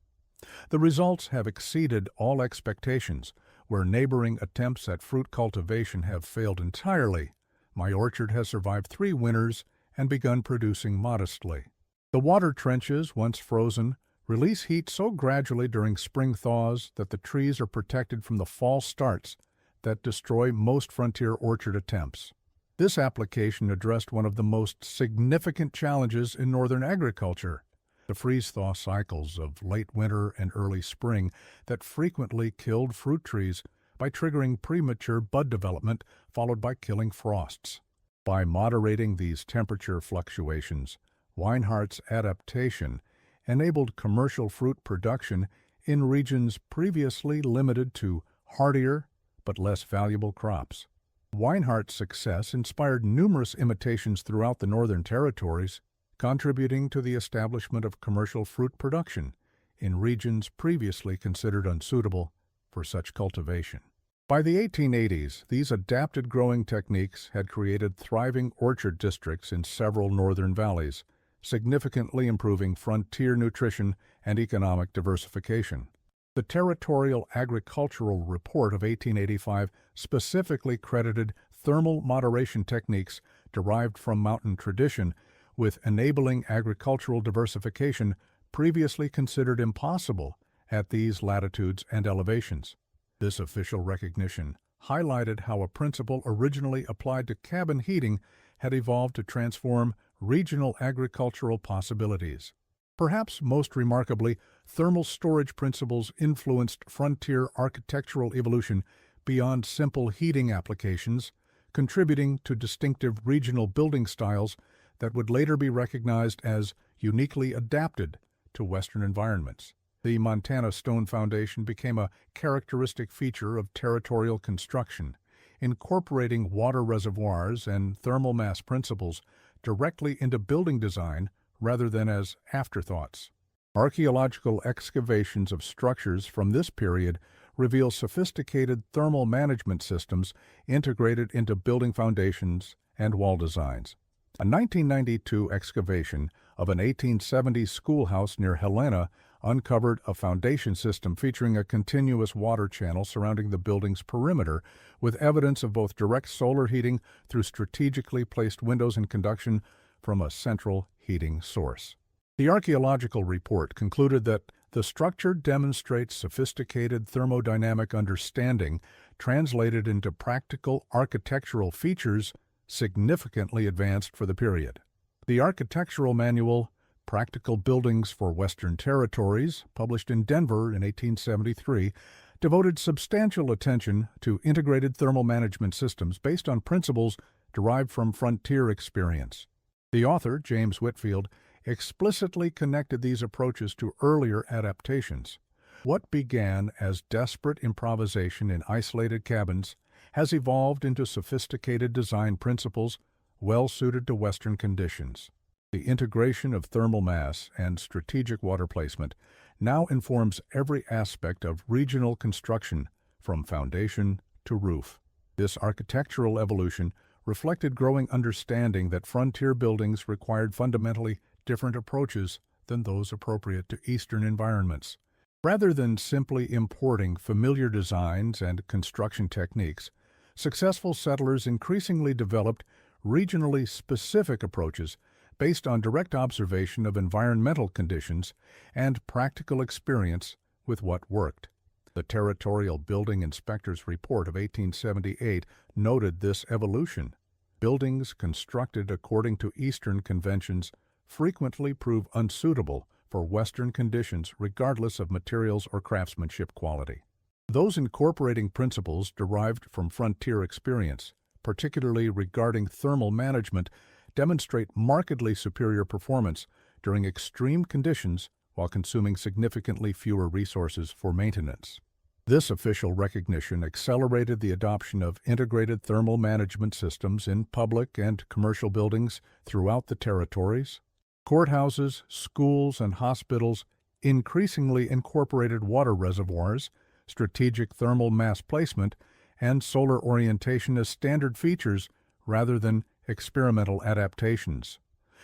The results have exceeded all expectations. Where neighboring attempts at fruit cultivation have failed entirely, my orchard has survived 3 winters and begun producing modestly. The water trenches, once frozen, release heat so gradually during spring thaws that the trees are protected from the fall starts that destroy most frontier orchard attempts. This application addressed one of the most significant challenges in northern agriculture, the freeze-thaw cycles of late winter and early spring that frequently killed fruit trees by triggering premature bud development followed by killing frosts. By moderating these temperature fluctuations, Weinhardt's adaptation enabled commercial fruit production in regions previously limited to hardier but less valuable crops. Weinhardt's success inspired numerous imitations throughout the Northern Territories, contributing to the establishment of commercial fruit production in regions previously considered unsuitable for such cultivation. By the 1880s, these adapted growing techniques had created thriving orchard districts in several northern valleys, significantly improving frontier nutrition and economic diversification. The Territorial Agricultural Report of 1885 specifically credited thermal moderation techniques derived from mountain tradition with enabling agricultural diversification previously considered impossible at these latitudes and elevations. This official recognition highlighted how a principle originally applied to cabin heating had evolved to transform regional agricultural possibilities. Perhaps most remarkably, thermal storage principles influenced frontier architectural evolution beyond simple heating applications, contributing to distinctive regional building styles that would later be recognized as uniquely adapted to Western environments. The Montana Stone Foundation became a characteristic feature of territorial construction, incorporating water reservoirs and thermal mass principles directly into building design rather than as afterthoughts. Archaeological excavations of structures from this period reveal sophisticated thermal management systems integrated into building foundations and wall designs. A 1992 excavation of an 1870s schoolhouse near Helena uncovered a foundation system featuring a continuous water channel surrounding the building's perimeter, with evidence of both direct solar heating through strategically placed windows and conduction from a central heating source. The archaeological report concluded that The structure demonstrates sophisticated thermodynamic understanding translated into practical architectural features significantly advanced for the period. The architectural manual, Practical Buildings for Western Territories, published in Denver in 1873, devoted substantial attention to integrated thermal management systems based on principles derived from frontier experience. The author, James Whitfield, explicitly connected these approaches to earlier adaptations. What began as desperate improvisation in isolated cabins has evolved into sophisticated design principles well-suited to Western conditions. The integration of thermal mass and strategic water placement now informs every aspect of regional construction, from foundation to roof. This architectural evolution reflected growing understanding that frontier buildings required fundamentally different approaches than those appropriate to Eastern environments. Rather than simply importing familiar designs and construction techniques, successful settlers increasingly developed regionally specific approaches based on direct observation of environmental conditions and practical experience with what worked. The Territorial Building Inspector's Report of 1878 noted this evolution. Buildings constructed according to Eastern conventions frequently prove unsuitable for Western conditions regardless of materials or craftsmanship quality. Those incorporating principles derived from frontier experience, particularly regarding thermal management, demonstrate markedly superior performance during extreme conditions while consuming significantly fewer resources for maintenance. This official recognition accelerated the adoption of integrated thermal management systems in public and commercial buildings throughout the territories. Courthouses, schools, and hospitals increasingly incorporated water reservoirs, strategic thermal mass placement, and solar orientation as standard features rather than experimental adaptations.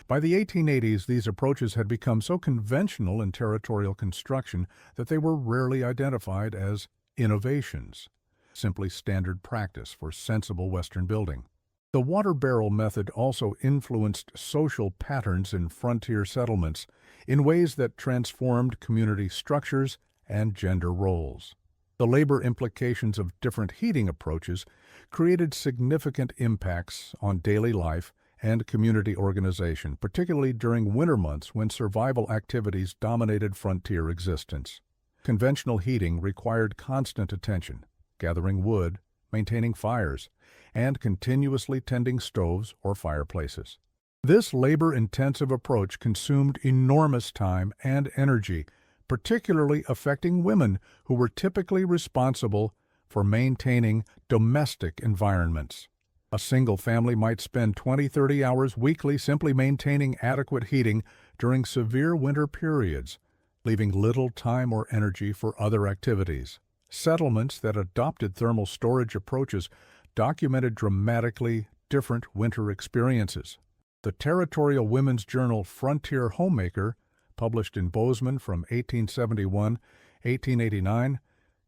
By the 1880s, these approaches had become so conventional in territorial construction that they were rarely identified as innovations, simply standard practice for sensible Western building. The water barrel method also influenced social patterns in frontier settlements in ways that transformed community structures and gender roles. The labor implications of different heating approaches created significant impacts on daily life and community organization, particularly during winter months when survival activities dominated frontier existence. Conventional heating required constant attention, gathering wood, maintaining fires, and continuously tending stoves or fireplaces. This labor-intensive approach consumed enormous time and energy, particularly affecting women who were typically responsible for maintaining domestic environments. A single family might spend 20-30 hours weekly simply maintaining adequate heating during severe winter periods, leaving little time or energy for other activities. Settlements that adopted thermal storage approaches documented dramatically different winter experiences. The territorial women's journal Frontier Homemaker, published in Bozeman from 1871-1889,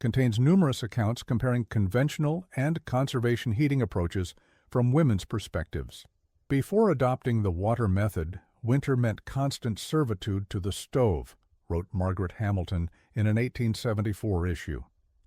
contains numerous accounts comparing conventional and conservation heating approaches from women's perspectives. Before adopting the water method, winter meant constant servitude to the stove, wrote Margaret Hamilton in an 1874 issue.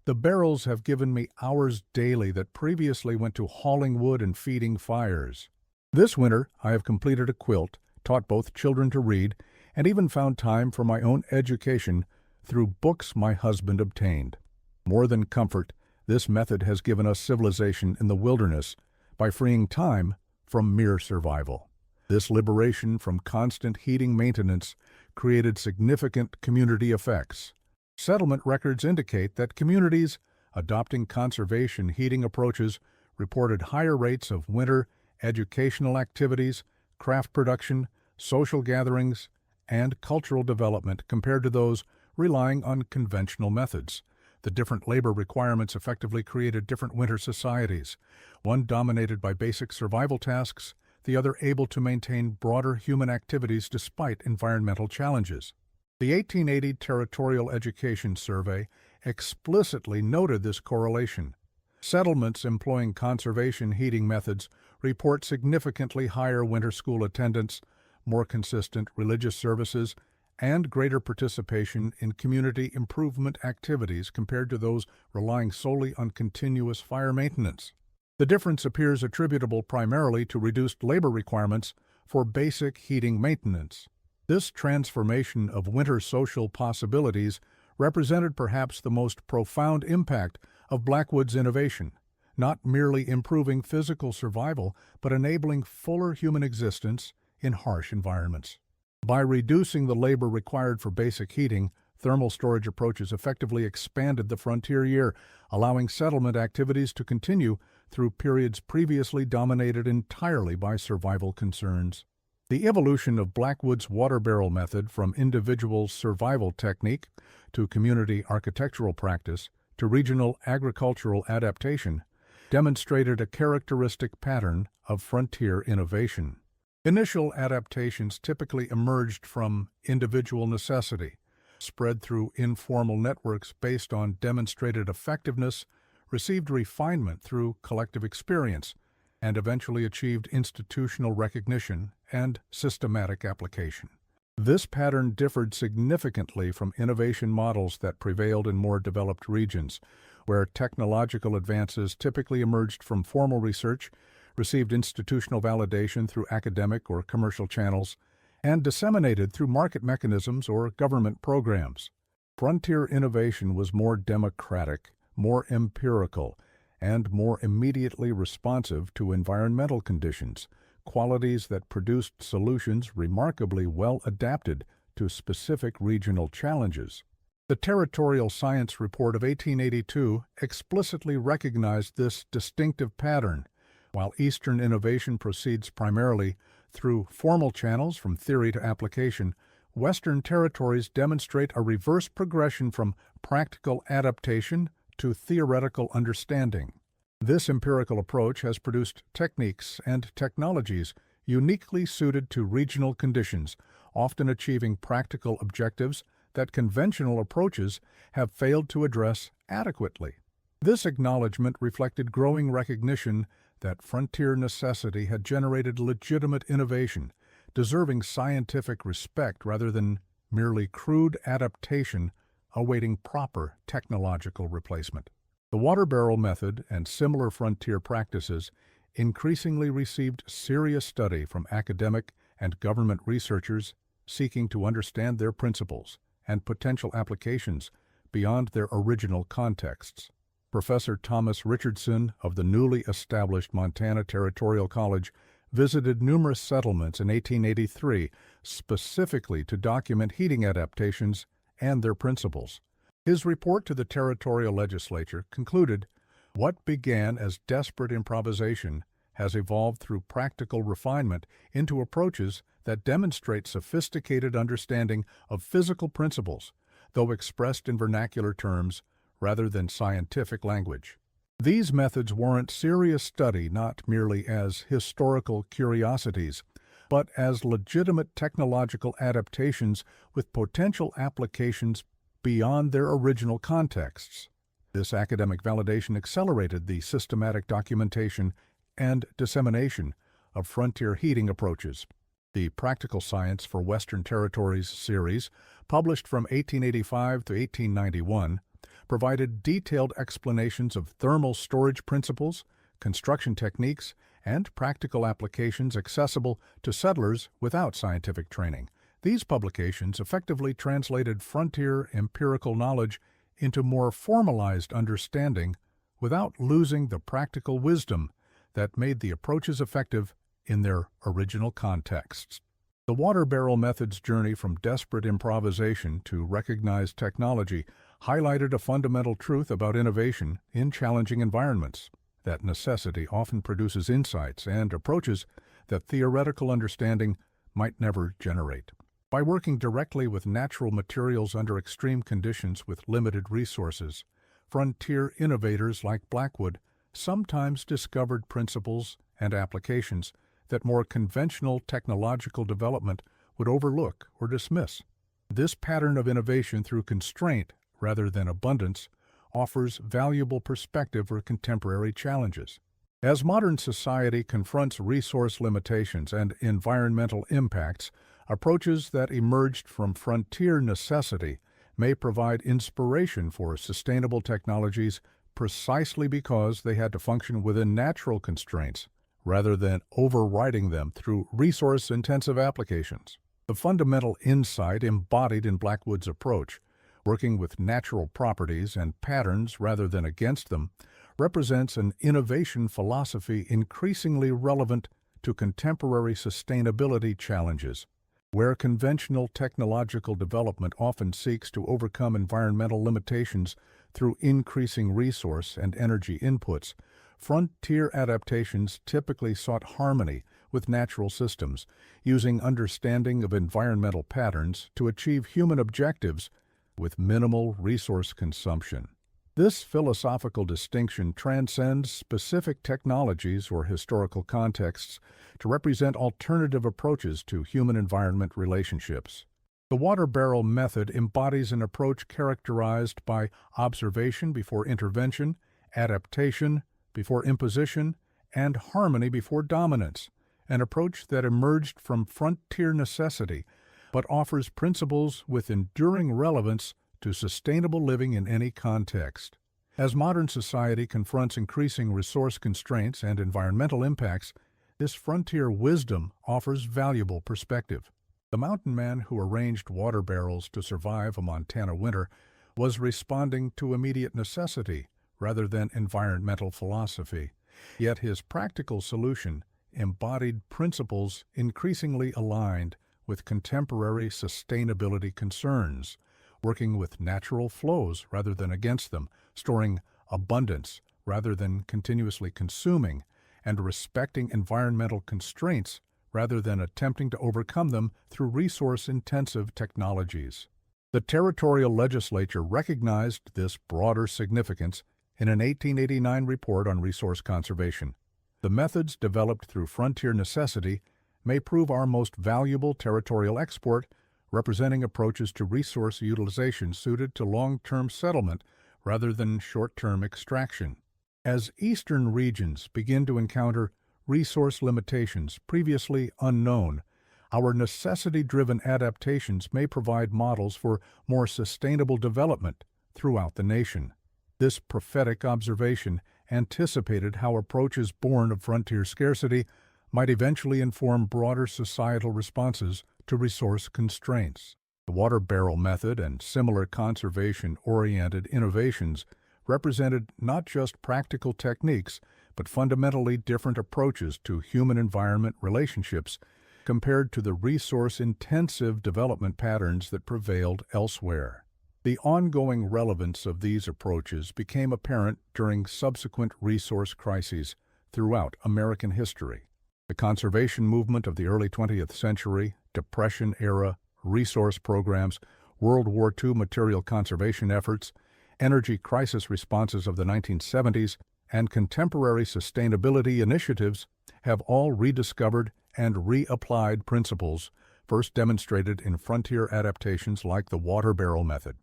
The barrels have given me hours daily that previously went to hauling wood and feeding fires. This winter, I have completed a quilt, taught both children to read, and even found time for my own education through books my husband obtained. More than comfort, this method has given us civilization in the wilderness by freeing time from mere survival. This liberation from constant heating maintenance created significant community effects. Settlement records indicate that communities adopting conservation heating approaches reported higher rates of winter educational activities, craft production, social gatherings, and cultural development compared to those relying on conventional methods. The different labor requirements effectively created different winter societies, one dominated by basic survival tasks, the other able to maintain broader human activities despite environmental challenges. The 1880 Territorial Education Survey explicitly noted this correlation. Settlements employing conservation heating methods report significantly higher winter school attendance, more consistent religious services, and greater participation in community improvement activities compared to those relying solely on continuous fire maintenance. The difference appears attributable primarily to reduced labor requirements for basic heating maintenance. This transformation of winter social possibilities represented perhaps the most profound impact of Blackwood's innovation, not merely improving physical survival, but enabling fuller human existence in harsh environments. By reducing the labor required for basic heating, thermal storage approaches effectively expanded the frontier year, allowing settlement activities to continue through periods previously dominated entirely by survival concerns. The evolution of Blackwood's water barrel method from individual survival technique to community architectural practice to regional agricultural adaptation demonstrated a characteristic pattern of frontier innovation. Initial adaptations typically emerged from individual necessity, spread through informal networks based on demonstrated effectiveness, received refinement through collective experience, and eventually achieved institutional recognition and systematic application. This pattern differed significantly from innovation models that prevailed in more developed regions, where technological advances typically emerged from formal research, received institutional validation through academic or commercial channels, and disseminated through market mechanisms or government programs. Frontier innovation was more democratic, more empirical, and more immediately responsive to environmental conditions, qualities that produced solutions remarkably well adapted to specific regional challenges. The Territorial Science Report of 1882 explicitly recognized this distinctive pattern. While Eastern innovation proceeds primarily through formal channels from theory to application, Western territories demonstrate a reverse progression from practical adaptation to theoretical understanding. This empirical approach has produced techniques and technologies uniquely suited to regional conditions, often achieving practical objectives that conventional approaches have failed to address adequately. This acknowledgment reflected growing recognition that frontier necessity had generated legitimate innovation, deserving scientific respect rather than merely crude adaptation awaiting proper technological replacement. The water barrel method and similar frontier practices increasingly received serious study from academic and government researchers seeking to understand their principles and potential applications beyond their original contexts. Professor Thomas Richardson of the newly established Montana Territorial College visited numerous settlements in 1883 specifically to document heating adaptations and their principles. His report to the territorial legislature concluded, "What began as desperate improvisation has evolved through practical refinement into approaches that demonstrate sophisticated understanding of physical principles, though expressed in vernacular terms rather than scientific language." These methods warrant serious study not merely as historical curiosities, but as legitimate technological adaptations with potential applications beyond their original contexts. This academic validation accelerated the systematic documentation and dissemination of frontier heating approaches. The Practical Science for Western Territories series, published from 1885 to 1891, provided detailed explanations of thermal storage principles, construction techniques, and practical applications accessible to settlers without scientific training. These publications effectively translated frontier empirical knowledge into more formalized understanding without losing the practical wisdom that made the approaches effective in their original contexts. The water barrel method's journey from desperate improvisation to recognized technology highlighted a fundamental truth about innovation in challenging environments, that necessity often produces insights and approaches that theoretical understanding might never generate. By working directly with natural materials under extreme conditions with limited resources, frontier innovators like Blackwood sometimes discovered principles and applications that more conventional technological development would overlook or dismiss. This pattern of innovation through constraint rather than abundance offers valuable perspective for contemporary challenges. As modern society confronts resource limitations and environmental impacts, Approaches that emerged from frontier necessity may provide inspiration for sustainable technologies precisely because they had to function within natural constraints rather than overriding them through resource-intensive applications. The fundamental insight embodied in Blackwood's approach, working with natural properties and patterns rather than against them, represents an innovation philosophy increasingly relevant to contemporary sustainability challenges. Where conventional technological development often seeks to overcome environmental limitations through increasing resource and energy inputs, frontier adaptations typically sought harmony with natural systems, using understanding of environmental patterns to achieve human objectives with minimal resource consumption. This philosophical distinction transcends specific technologies or historical contexts to represent alternative approaches to human-environment relationships. The water barrel method embodies an approach characterized by observation before intervention, adaptation before imposition, and harmony before dominance, an approach that emerged from frontier necessity but offers principles with enduring relevance to sustainable living in any context. As modern society confronts increasing resource constraints and environmental impacts, this frontier wisdom offers valuable perspective. The mountain man who arranged water barrels to survive a Montana winter was responding to immediate necessity rather than environmental philosophy. Yet his practical solution embodied principles increasingly aligned with contemporary sustainability concerns, working with natural flows rather than against them, storing abundance rather than continuously consuming, and respecting environmental constraints rather than attempting to overcome them through resource-intensive technologies. The territorial legislature recognized this broader significance in an 1889 report on resource conservation. The methods developed through frontier necessity may prove our most valuable territorial export, representing approaches to resource utilization suited to long-term settlement rather than short-term extraction. As eastern regions begin to encounter resource limitations previously unknown, our necessity-driven adaptations may provide models for more sustainable development throughout the nation. This prophetic observation anticipated how approaches born of frontier scarcity might eventually inform broader societal responses to resource constraints. The water barrel method and similar conservation-oriented innovations represented not just practical techniques, but fundamentally different approaches to human-environment relationships compared to the resource-intensive development patterns that prevailed elsewhere. The ongoing relevance of these approaches became apparent during subsequent resource crises throughout American history. The conservation movement of the early 20th century, Depression-era resource programs, World War II material conservation efforts, energy crisis responses of the 1970s, and contemporary sustainability initiatives have all rediscovered and reapplied principles first demonstrated in frontier adaptations like the water barrel method.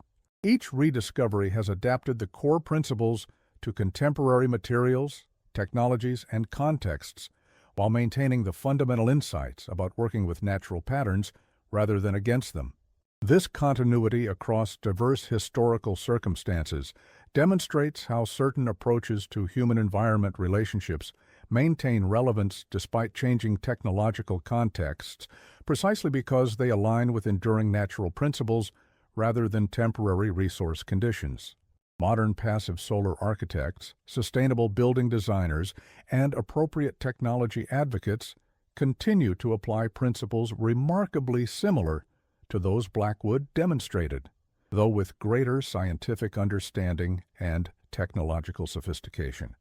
Each rediscovery has adapted the core principles to contemporary materials, technologies, and contexts, while maintaining the fundamental insights about working with natural patterns rather than against them. This continuity across diverse historical circumstances demonstrates how certain approaches to human-environment relationships maintain relevance despite changing technological contexts, precisely because they align with enduring natural principles rather than temporary resource conditions. Modern passive solar architects, sustainable building designers, and appropriate technology advocates continue to apply principles remarkably similar to those Blackwood demonstrated, though with greater scientific understanding and technological sophistication.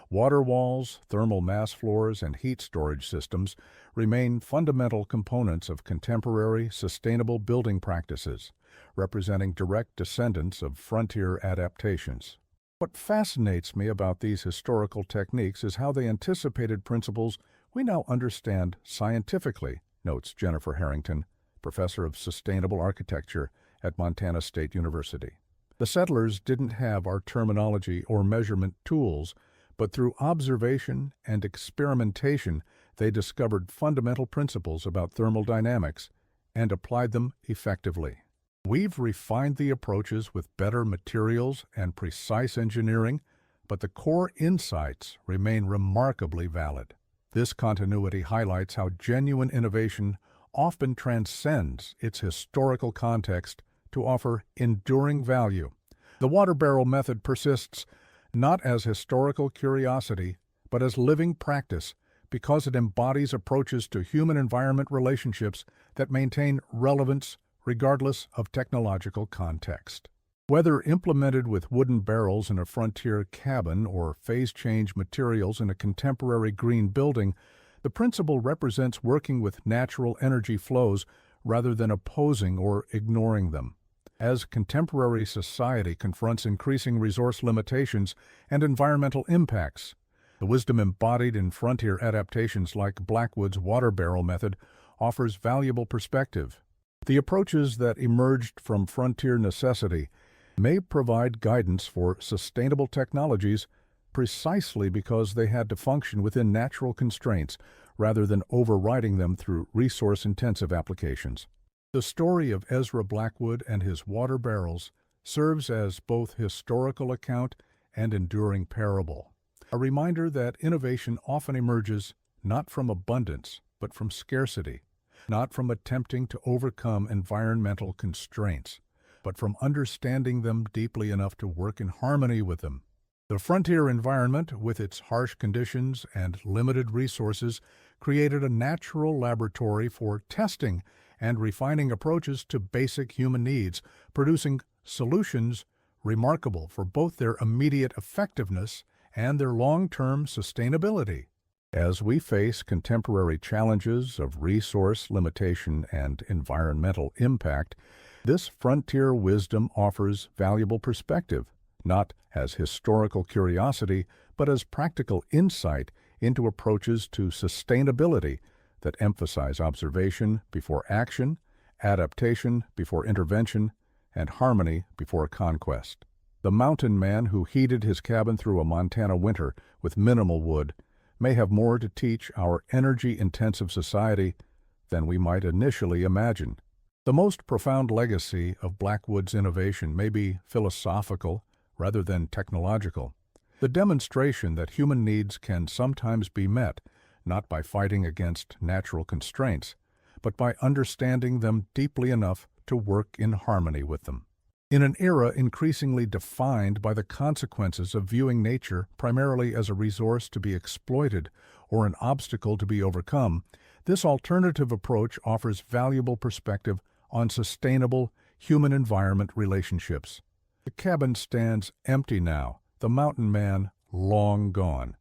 Water walls, thermal mass floors, and heat storage systems remain fundamental components of contemporary sustainable building practices, representing direct descendants of frontier adaptations. What fascinates me about these historical techniques is how they anticipated principles we now understand scientifically, notes Jennifer Harrington, professor of sustainable architecture at Montana State University. The settlers didn't have our terminology or measurement tools, but through observation and experimentation, they discovered fundamental principles about thermodynamics and applied them effectively. We've refined the approaches with better materials and precise engineering, but the core insights remain remarkably valid. This continuity highlights how genuine innovation often transcends its historical context to offer enduring value. The water barrel method persists not as historical curiosity, but as living practice, because it embodies approaches to human-environment relationships that maintain relevance regardless of technological context. Whether implemented with wooden barrels in a frontier cabin or phase-change materials in a contemporary green building, the principle represents working with natural energy flows rather than opposing or ignoring them. As contemporary society confronts increasing resource limitations and environmental impacts, the wisdom embodied in frontier adaptations like Blackwood's water barrel method offers valuable perspective. The approaches that emerged from frontier necessity may provide guidance for sustainable technologies precisely because they had to function within natural constraints rather than overriding them through resource-intensive applications. The story of Ezra Blackwood and his water barrels serves as both historical account and enduring parable, a reminder that innovation often emerges not from abundance but from scarcity, not from attempting to overcome environmental constraints, but from understanding them deeply enough to work in harmony with them. The frontier environment, with its harsh conditions and limited resources, created a natural laboratory for testing and refining approaches to basic human needs, producing solutions remarkable for both their immediate effectiveness and their long-term sustainability. As we face contemporary challenges of resource limitation and environmental impact, this frontier wisdom offers valuable perspective, not as historical curiosity, but as practical insight into approaches to sustainability that emphasize observation before action, adaptation before intervention, and harmony before conquest. The mountain man who heated his cabin through a Montana winter with minimal wood may have more to teach our energy-intensive society than we might initially imagine. The most profound legacy of Blackwood's innovation may be philosophical rather than technological. The demonstration that human needs can sometimes be met not by fighting against natural constraints, but by understanding them deeply enough to work in harmony with them. In an era increasingly defined by the consequences of viewing nature primarily as a resource to be exploited or an obstacle to be overcome, this alternative approach offers valuable perspective on sustainable human-environment relationships. The cabin stands empty now, the mountain man long gone.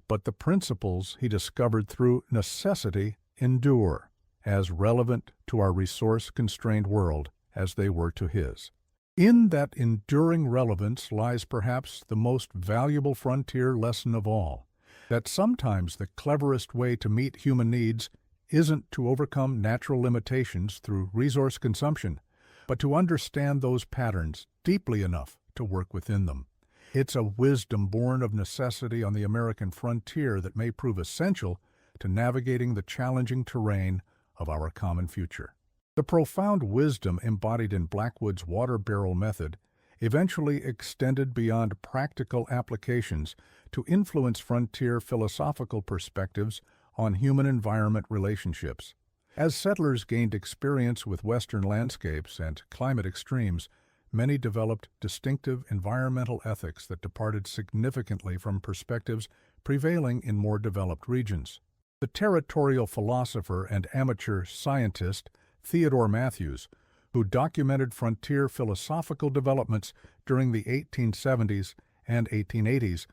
But the principles he discovered through necessity endure, as relevant to our resource-constrained world as they were to his. In that enduring relevance lies perhaps the most valuable frontier lesson of all, that sometimes the cleverest way to meet human needs isn't to overcome natural limitations through resource consumption, but to understand those patterns deeply enough to work within them. It's a wisdom born of necessity on the American frontier that may prove essential to navigating the challenging terrain of our common future. The profound wisdom embodied in Blackwood's water barrel method eventually extended beyond practical applications to influence frontier philosophical perspectives on human-environment relationships. As settlers gained experience with Western landscapes and climate extremes, many developed distinctive environmental ethics that departed significantly from perspectives prevailing in more developed regions. The territorial philosopher and amateur scientist Theodore Matthews, who documented frontier philosophical developments during the 1870s and 1880s,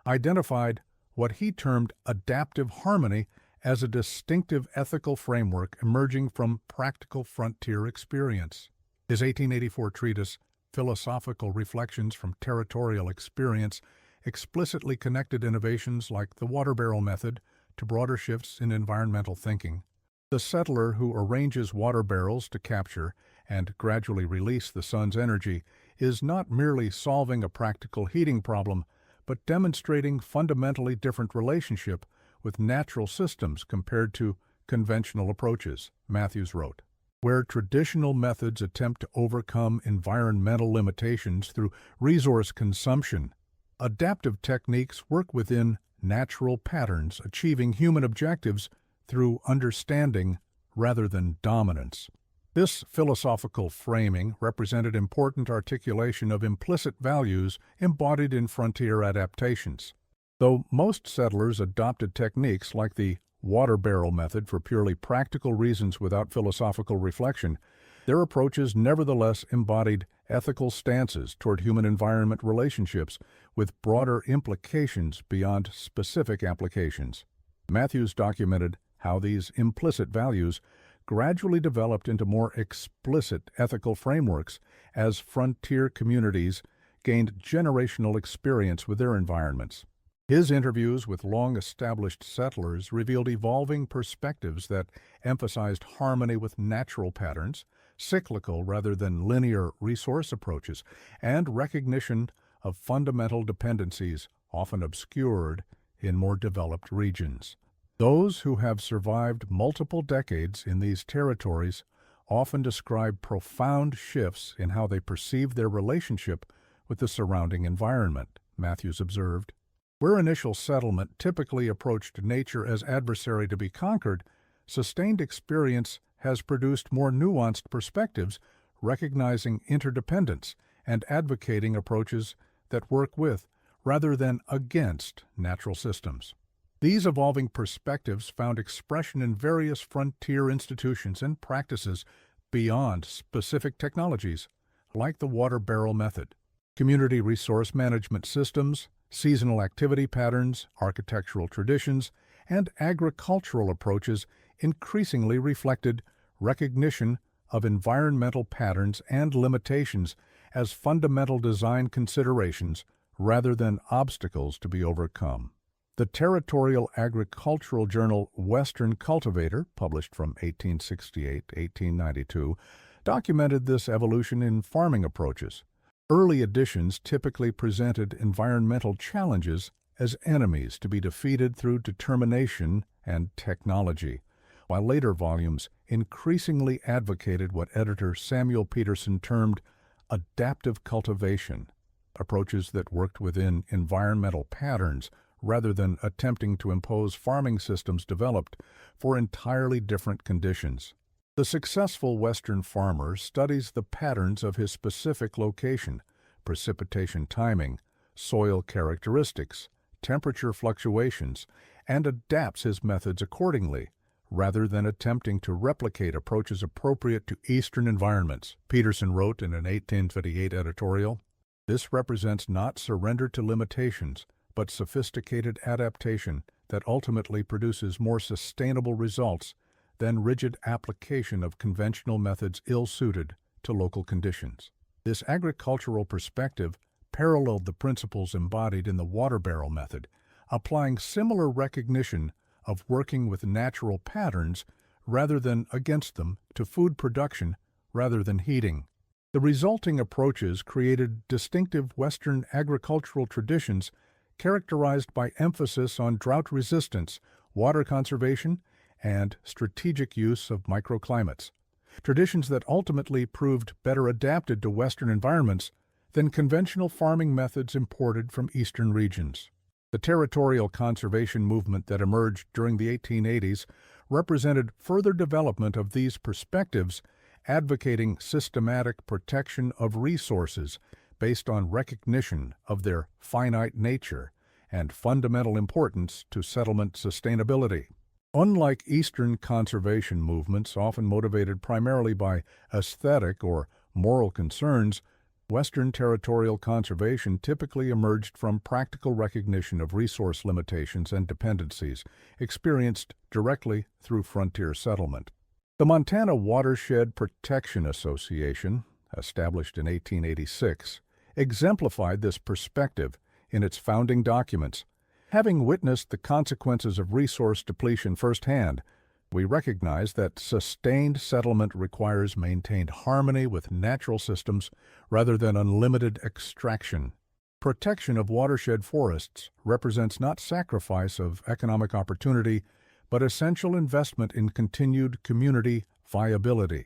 identified what he termed adaptive harmony as a distinctive ethical framework emerging from practical frontier experience. His 1884 treatise, Philosophical Reflections from Territorial Experience, explicitly connected innovations like the water barrel method to broader shifts in environmental thinking. The settler who arranges water barrels to capture and gradually release the sun's energy is not merely solving a practical heating problem, but demonstrating fundamentally different relationship with natural systems compared to conventional approaches, Matthews wrote. Where traditional methods attempt to overcome environmental limitations through resource consumption, adaptive techniques work within natural patterns, achieving human objectives through understanding rather than dominance. This philosophical framing represented important articulation of implicit values embodied in frontier adaptations. Though most settlers adopted techniques like the water barrel method for purely practical reasons without philosophical reflection, their approaches nevertheless embodied ethical stances toward human-environment relationships with broader implications beyond specific applications. Matthews documented how these implicit values gradually developed into more explicit ethical frameworks as frontier communities gained generational experience with their environments. His interviews with long-established settlers revealed evolving perspectives that emphasized harmony with natural patterns, cyclical rather than linear resource approaches, and recognition of fundamental dependencies often obscured in more developed regions. Those who have survived multiple decades in these territories often describe profound shifts in how they perceive their relationship with the surrounding environment, Matthews observed. Where initial settlement typically approached nature as adversary to be conquered, sustained experience has produced more nuanced perspectives, recognizing interdependence and advocating approaches that work with, rather than against, natural systems. These evolving perspectives found expression in various frontier institutions and practices beyond specific technologies, like the water barrel method. Community resource management systems, seasonal activity patterns, architectural traditions, and agricultural approaches increasingly reflected recognition of environmental patterns and limitations as fundamental design considerations rather than obstacles to be overcome. The territorial agricultural journal Western Cultivator, published from 1868 to 1892, documented this evolution in farming approaches. Early editions typically presented environmental challenges as enemies to be defeated through determination and technology, while later volumes increasingly advocated what editor Samuel Peterson termed adaptive cultivation, approaches that worked within environmental patterns rather than attempting to impose farming systems developed for entirely different conditions. The successful Western farmer studies the patterns of his specific location, precipitation timing, soil characteristics, temperature fluctuations, and adapts his methods accordingly, rather than attempting to replicate approaches appropriate to Eastern environments. Peterson wrote in an 1858 editorial, "This represents not surrender to limitations, but sophisticated adaptation that ultimately produces more sustainable results than rigid application of conventional methods ill-suited to local conditions." This agricultural perspective paralleled the principles embodied in the water barrel method, applying similar recognition of working with natural patterns rather than against them to food production rather than heating. The resulting approaches created distinctive Western agricultural traditions characterized by emphasis on drought resistance, water conservation, and strategic use of microclimates, traditions that ultimately proved better adapted to Western environments than conventional farming methods imported from Eastern regions. The territorial conservation movement that emerged during the 1880s represented further development of these perspectives, advocating systematic protection of resources based on recognition of their finite nature and fundamental importance to settlement sustainability. Unlike Eastern conservation movements, often motivated primarily by aesthetic or moral concerns, Western territorial conservation typically emerged from practical recognition of resource limitations and dependencies experienced directly through frontier settlement. The Montana Watershed Protection Association, established in 1886, exemplified this perspective in its founding documents. Having witnessed the consequences of resource depletion firsthand, we recognize that sustained settlement requires maintained harmony with natural systems rather than unlimited extraction. Protection of watershed forests represents not sacrifice of economic opportunity, but essential investment in continued community viability.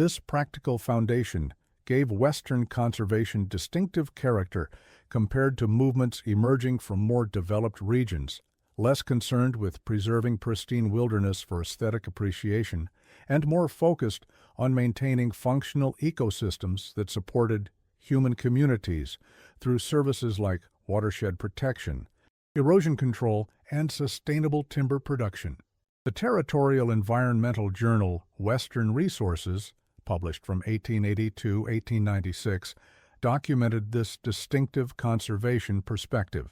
This practical foundation gave Western conservation distinctive character compared to movements emerging from more developed regions, less concerned with preserving pristine wilderness for aesthetic appreciation, and more focused on maintaining functional ecosystems that supported human communities through services like watershed protection, erosion control, and sustainable timber production. The territorial environmental journal Western Resources, published from 1880 to 1896, documented this distinctive conservation perspective.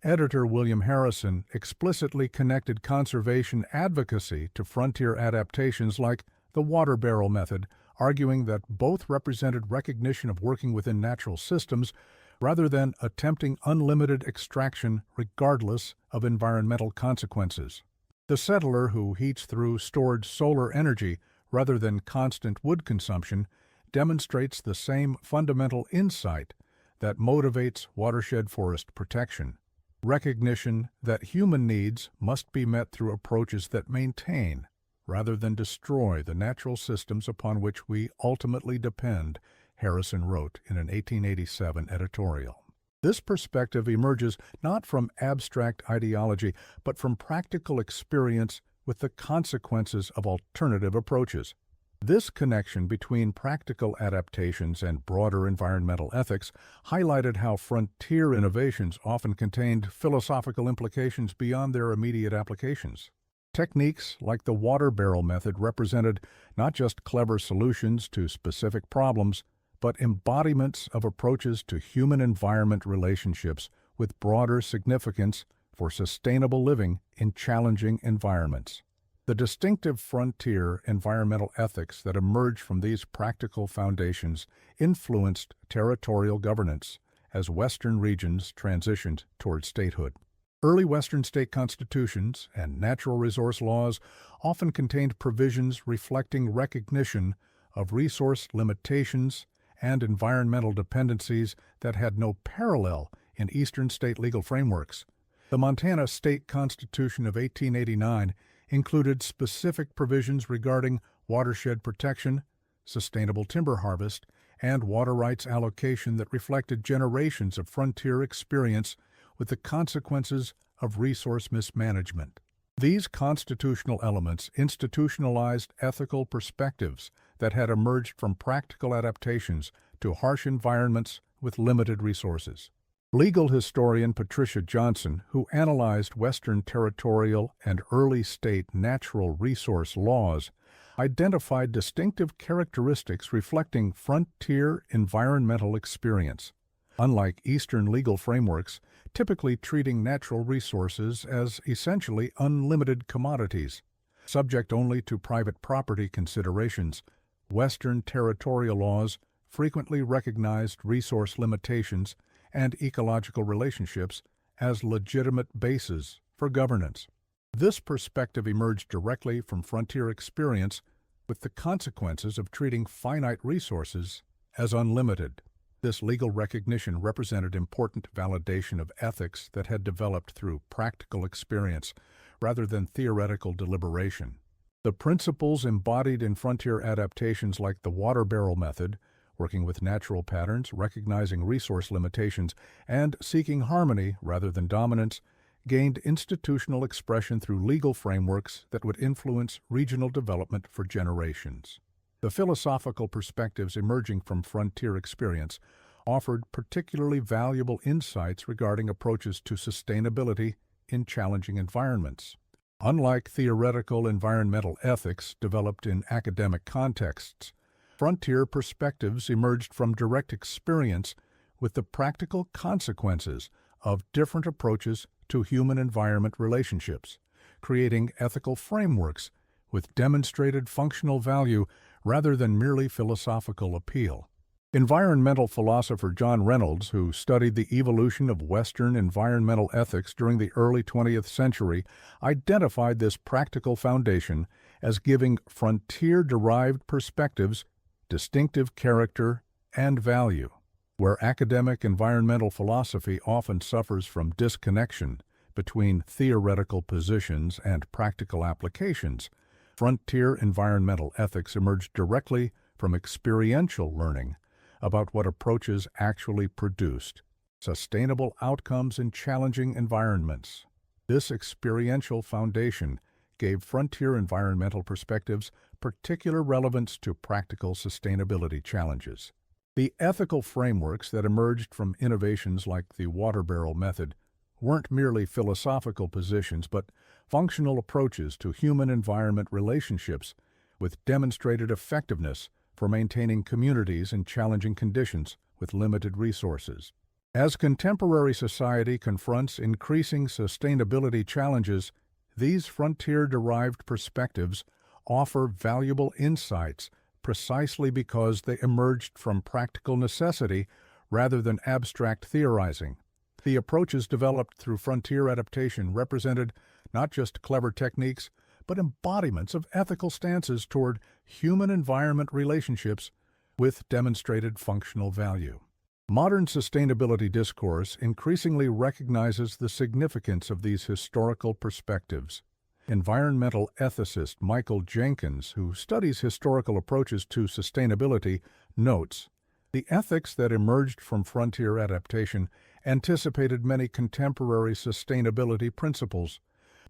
Editor William Harrison explicitly connected conservation advocacy to frontier adaptations like the water barrel method, arguing that both represented recognition of working within natural systems rather than attempting unlimited extraction regardless of environmental consequences. The settler who heats through stored solar energy rather than constant wood consumption demonstrates the same fundamental insight that motivates watershed forest protection. Recognition that human needs must be met through approaches that maintain, rather than destroy, the natural systems upon which we ultimately depend, Harrison wrote in an 1887 editorial. This perspective emerges not from abstract ideology, but from practical experience with the consequences of alternative approaches. This connection between practical adaptations and broader environmental ethics highlighted how frontier innovations often contained philosophical implications beyond their immediate applications. Techniques like the water barrel method represented not just clever solutions to specific problems, but embodiments of approaches to human-environment relationships with broader significance for sustainable living in challenging environments. The distinctive frontier environmental ethics that emerged from these practical foundations influenced territorial governance as Western regions transitioned toward statehood. Early Western state constitutions and natural resource laws often contained provisions reflecting recognition of resource limitations and environmental dependencies that had no parallel in Eastern state legal frameworks. The Montana State Constitution of 1889 included specific provisions regarding watershed protection, sustainable timber harvest, and water rights allocation that reflected generations of frontier experience with the consequences of resource mismanagement. These constitutional elements institutionalized ethical perspectives that had emerged from practical adaptations to harsh environments with limited resources. Legal historian Patricia Johnson, who analyzed Western territorial and early state natural resource laws, identified distinctive characteristics reflecting frontier environmental experience. Unlike Eastern legal frameworks, typically treating natural resources as essentially unlimited commodities, subject only to private property considerations, Western territorial laws frequently recognized resource limitations and ecological relationships as legitimate bases for governance. This perspective emerged directly from frontier experience with the consequences of treating finite resources as unlimited. This legal recognition represented important validation of ethics that had developed through practical experience rather than theoretical deliberation. The principles embodied in frontier adaptations like the water barrel method, working with natural patterns, recognizing resource limitations, and seeking harmony rather than dominance, gained institutional expression through legal frameworks that would influence regional development for generations. The philosophical perspectives emerging from frontier experience offered particularly valuable insights regarding approaches to sustainability in challenging environments. Unlike theoretical environmental ethics developed in academic contexts, frontier perspectives emerged from direct experience with the practical consequences of different approaches to human-environment relationships, creating ethical frameworks with demonstrated functional value rather than merely philosophical appeal. Environmental philosopher John Reynolds, who studied the evolution of Western environmental ethics during the early 20th century, identified this practical foundation as giving frontier-derived perspectives distinctive character and value. Where academic environmental philosophy often suffers from disconnection between theoretical positions and practical applications, frontier environmental ethics emerged directly from experiential learning about what approaches actually produced sustainable outcomes in challenging environments. This experiential foundation gave frontier environmental perspectives particular relevance to practical sustainability challenges. The ethical frameworks that emerged from innovations like the water barrel method weren't merely philosophical positions but functional approaches to human-environment relationships with demonstrated effectiveness for maintaining communities in challenging conditions with limited resources. As contemporary society confronts increasing sustainability challenges, these frontier-derived perspectives offer valuable insights precisely because they emerged from practical necessity rather than abstract theorizing. The approaches developed through frontier adaptation represented not just clever techniques, but embodiments of ethical stances toward human-environment relationships with demonstrated functional value. Modern sustainability discourse increasingly recognizes the significance of these historical perspectives. Environmental ethicist Michael Jenkins, who studies historical approaches to sustainability, notes, "The ethics that emerged from frontier adaptation anticipated many contemporary sustainability principles,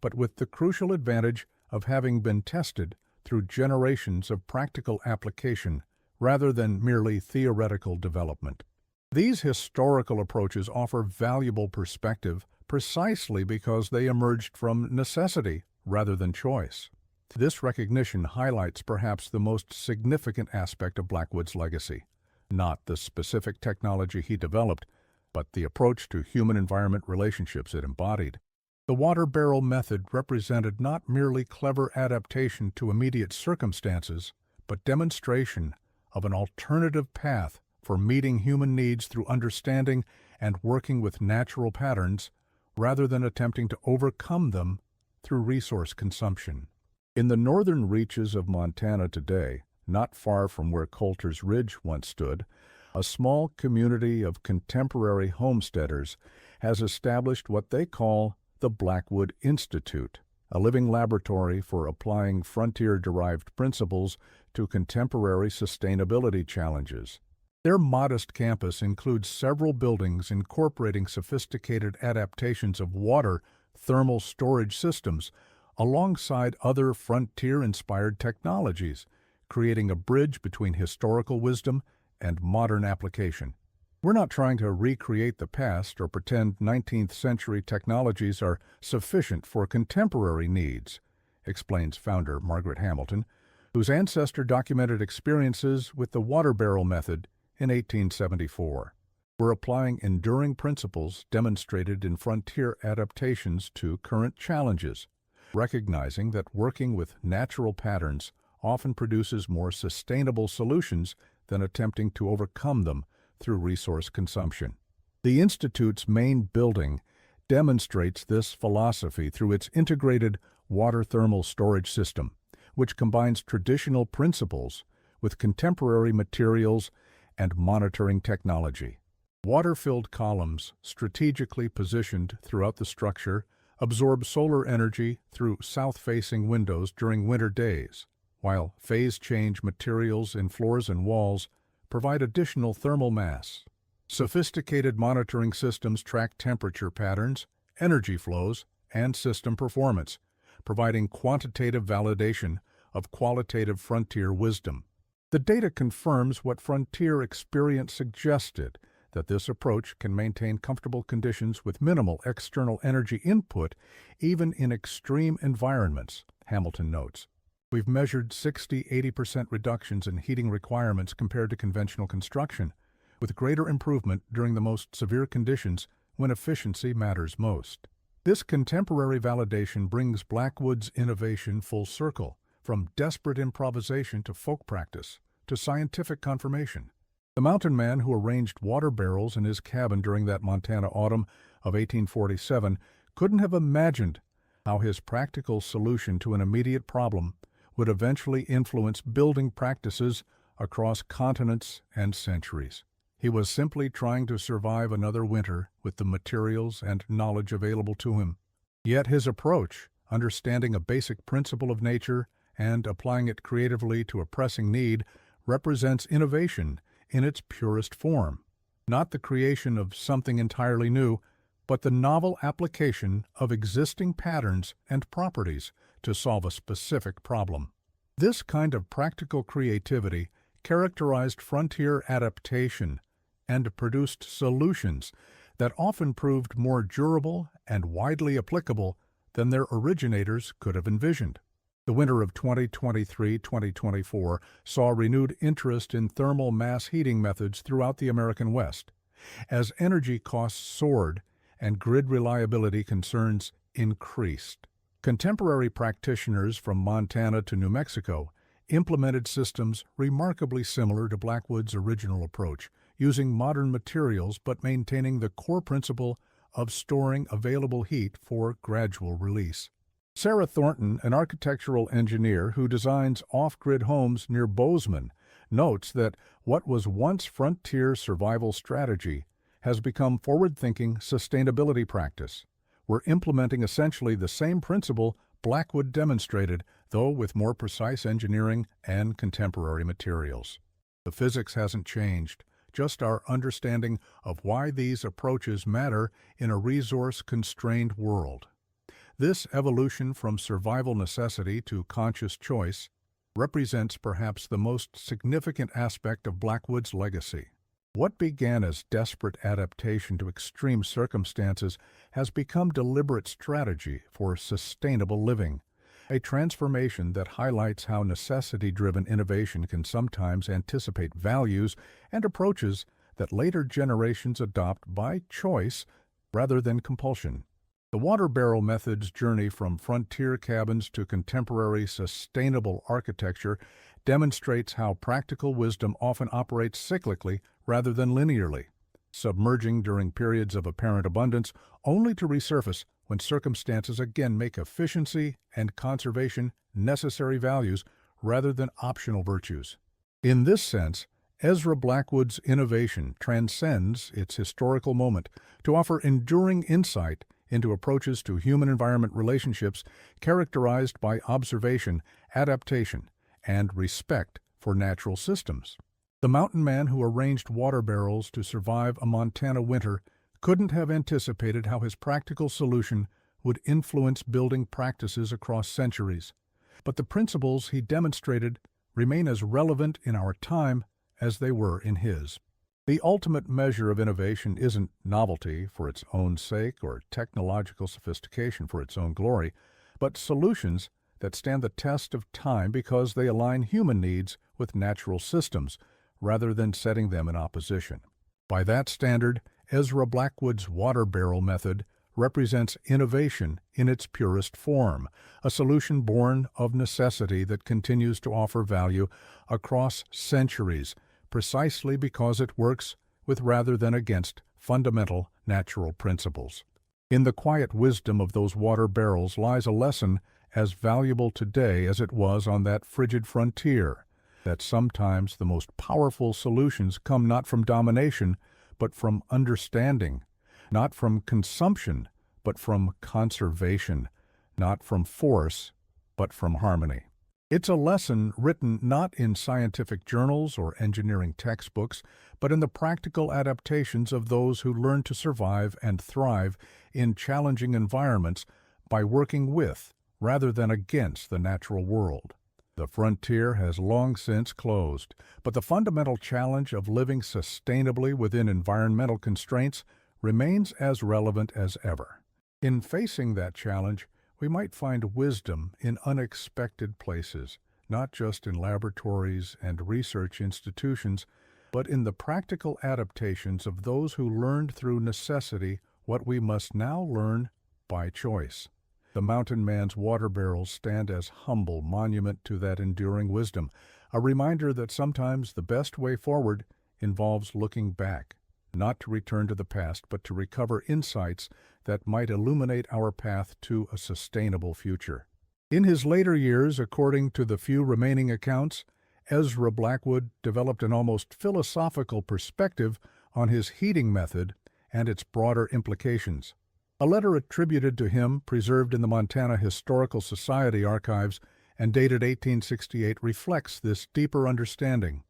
but with the crucial advantage of having been tested through generations of practical application rather than merely theoretical development." These historical approaches offer valuable perspective precisely because they emerged from necessity rather than choice. This recognition highlights perhaps the most significant aspect of Blackwood's legacy, not the specific technology he developed, but the approach to human-environment relationships it embodied. The water barrel method represented not merely clever adaptation to immediate circumstances, but demonstration of an alternative path for meeting human needs through understanding and working with natural patterns rather than attempting to overcome them through resource consumption. In the northern reaches of Montana today, not far from where Coulter's Ridge once stood, a small community of contemporary homesteaders has established what they call the Blackwood Institute, a living laboratory for applying frontier-derived principles to contemporary sustainability challenges. Their modest campus includes several buildings incorporating sophisticated adaptations of water thermal storage systems alongside other frontier-inspired technologies, creating a bridge between historical wisdom and modern application. We're not trying to recreate the past or pretend 19th century technologies are sufficient for contemporary needs, explains founder Margaret Hamilton, whose ancestor documented experiences with the water barrel method in 1874. We're applying enduring principles demonstrated in frontier adaptations to current challenges, recognizing that working with natural patterns often produces more sustainable solutions than attempting to overcome them through resource consumption. The Institute's main building demonstrates this philosophy through its integrated water thermal storage system, which combines traditional principles with contemporary materials and monitoring technology. Water-filled columns, strategically positioned throughout the structure, absorb solar energy through south-facing windows during winter days, while phase-change materials in floors and walls provide additional thermal mass. Sophisticated monitoring systems track temperature patterns, energy flows, and system performance, providing quantitative validation of qualitative frontier wisdom. The data confirms what frontier experience suggested, that this approach can maintain comfortable conditions with minimal external energy input even in extreme environments, Hamilton notes. We've measured 60–80% reductions in heating requirements compared to conventional construction, with greater improvement during the most severe conditions when efficiency matters most. This contemporary validation brings Blackwood's innovation full circle, from desperate improvisation to folk practice to scientific confirmation. The mountain man who arranged water barrels in his cabin during that Montana autumn of 1847 couldn't have imagined how his practical solution to an immediate problem would eventually influence building practices across continents and centuries. He was simply trying to survive another winter with the materials and knowledge available to him. Yet his approach, understanding a basic principle of nature and applying it creatively to a pressing need, represents innovation in its purest form, not the creation of something entirely new, but the novel application of existing patterns and properties to solve a specific problem. This kind of practical creativity characterized frontier adaptation and produced solutions that often proved more durable and widely applicable than their originators could have envisioned. The winter of 2023-2024 saw renewed interest in thermal mass heating methods throughout the American West, as energy costs soared and grid reliability concerns increased. Contemporary practitioners from Montana to New Mexico implemented systems remarkably similar to Blackwood's original approach, using modern materials but maintaining the core principle of storing available heat for gradual release. Sarah Thornton, an architectural engineer who designs off-grid homes near Bozeman, notes that what was once frontier survival strategy has become forward-thinking sustainability practice. We're implementing essentially the same principle Blackwood demonstrated, though with more precise engineering and contemporary materials. The physics hasn't changed, just our understanding of why these approaches matter in a resource-constrained world. This evolution from survival necessity to conscious choice represents perhaps the most significant aspect of Blackwood's legacy. What began as desperate adaptation to extreme circumstances has become deliberate strategy for sustainable living, a transformation that highlights how necessity-driven innovation can sometimes anticipate values and approaches that later generations adopt by choice rather than compulsion. The water barrel method's journey from frontier cabins to contemporary sustainable architecture demonstrates how practical wisdom often operates cyclically rather than linearly, submerging during periods of apparent abundance only to resurface when circumstances again make efficiency and conservation necessary values rather than optional virtues. In this sense, Ezra Blackwood's innovation transcends its historical moment to offer enduring insight into approaches to human-environment relationships characterized by observation, adaptation, and respect for natural systems. The mountain man who arranged water barrels to survive a Montana winter couldn't have anticipated how his practical solution would influence building practices across centuries. But the principles he demonstrated remain as relevant in our time as they were in his. The ultimate measure of innovation isn't novelty for its own sake or technological sophistication for its own glory, but solutions that stand the test of time because they align human needs with natural systems, rather than setting them in opposition. By that standard, Ezra Blackwood's water barrel method represents innovation in its purest form, a solution born of necessity that continues to offer value across centuries, precisely because it works with rather than against fundamental natural principles. In the quiet wisdom of those water barrels lies a lesson as valuable today as it was on that frigid frontier, that sometimes the most powerful solutions come not from domination, but from understanding, not from consumption, but from conservation, not from force, but from harmony. It's a lesson written not in scientific journals or engineering textbooks, but in the practical adaptations of those who learn to survive and thrive in challenging environments by working with rather than against the natural world. The frontier has long since closed, but the fundamental challenge of living sustainably within environmental constraints remains as relevant as ever. In facing that challenge, we might find wisdom in unexpected places, not just in laboratories and research institutions, but in the practical adaptations of those who learned through necessity what we must now learn by choice. The mountain man's water barrels stand as humble monument to that enduring wisdom, a reminder that sometimes the best way forward involves looking back, not to return to the past, but to recover insights that might illuminate our path to a sustainable future. In his later years, according to the few remaining accounts, Ezra Blackwood developed an almost philosophical perspective on his heating method and its broader implications. A letter attributed to him, preserved in the Montana Historical Society archives and dated 1868, reflects this deeper understanding.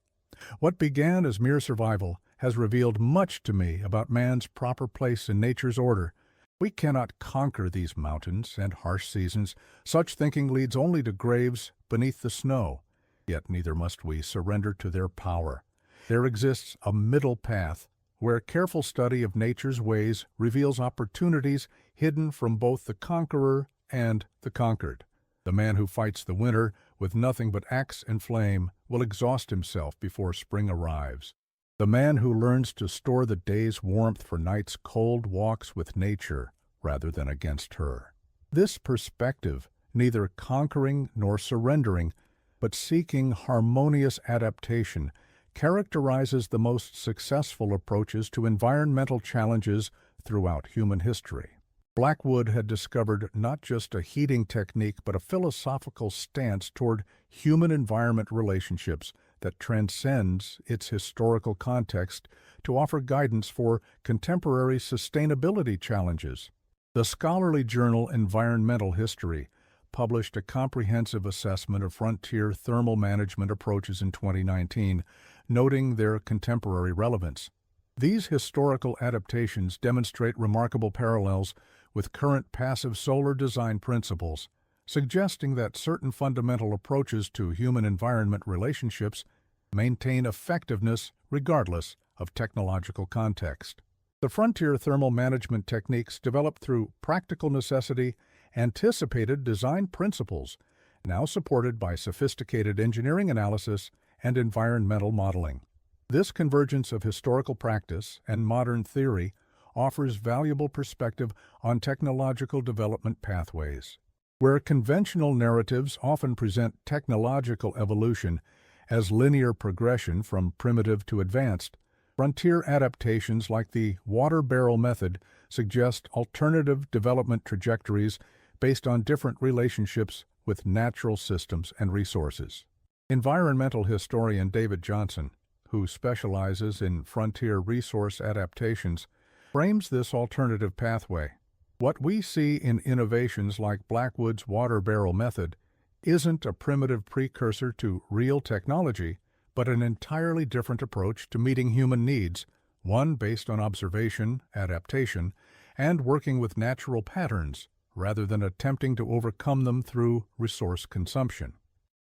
What began as mere survival has revealed much to me about man's proper place in nature's order. We cannot conquer these mountains and harsh seasons. Such thinking leads only to graves beneath the snow. Yet neither must we surrender to their power. There exists a middle path where careful study of nature's ways reveals opportunities hidden from both the conqueror and the conquered. The man who fights the winter with nothing but axe and flame will exhaust himself before spring arrives. The man who learns to store the day's warmth for night's cold walks with nature rather than against her. This perspective, neither conquering nor surrendering, but seeking harmonious adaptation, characterizes the most successful approaches to environmental challenges throughout human history. Blackwood had discovered not just a heating technique but a philosophical stance toward human-environment relationships that transcends its historical context to offer guidance for contemporary sustainability challenges. The scholarly journal Environmental History published a comprehensive assessment of frontier thermal management approaches in 2019, noting their contemporary relevance. These historical adaptations demonstrate remarkable parallels with current passive solar design principles, suggesting that certain fundamental approaches to human-environment relationships maintain effectiveness regardless of technological context. The frontier thermal management techniques developed through practical necessity anticipated design principles, now supported by sophisticated engineering analysis and environmental modeling. This convergence of historical practice and modern theory offers valuable perspective on technological development pathways. Where conventional narratives often present technological evolution as linear progression from primitive to advanced, frontier adaptations like the water barrel method suggest alternative development trajectories based on different relationships with natural systems and resources. Environmental historian David Johnson, who specializes in frontier resource adaptations, frames this alternative pathway. What we see in innovations like Blackwood's water barrel method isn't a primitive precursor to real technology, but an entirely different approach to meeting human needs, one based on observation, adaptation, and working with natural patterns, rather than attempting to overcome them through resource consumption.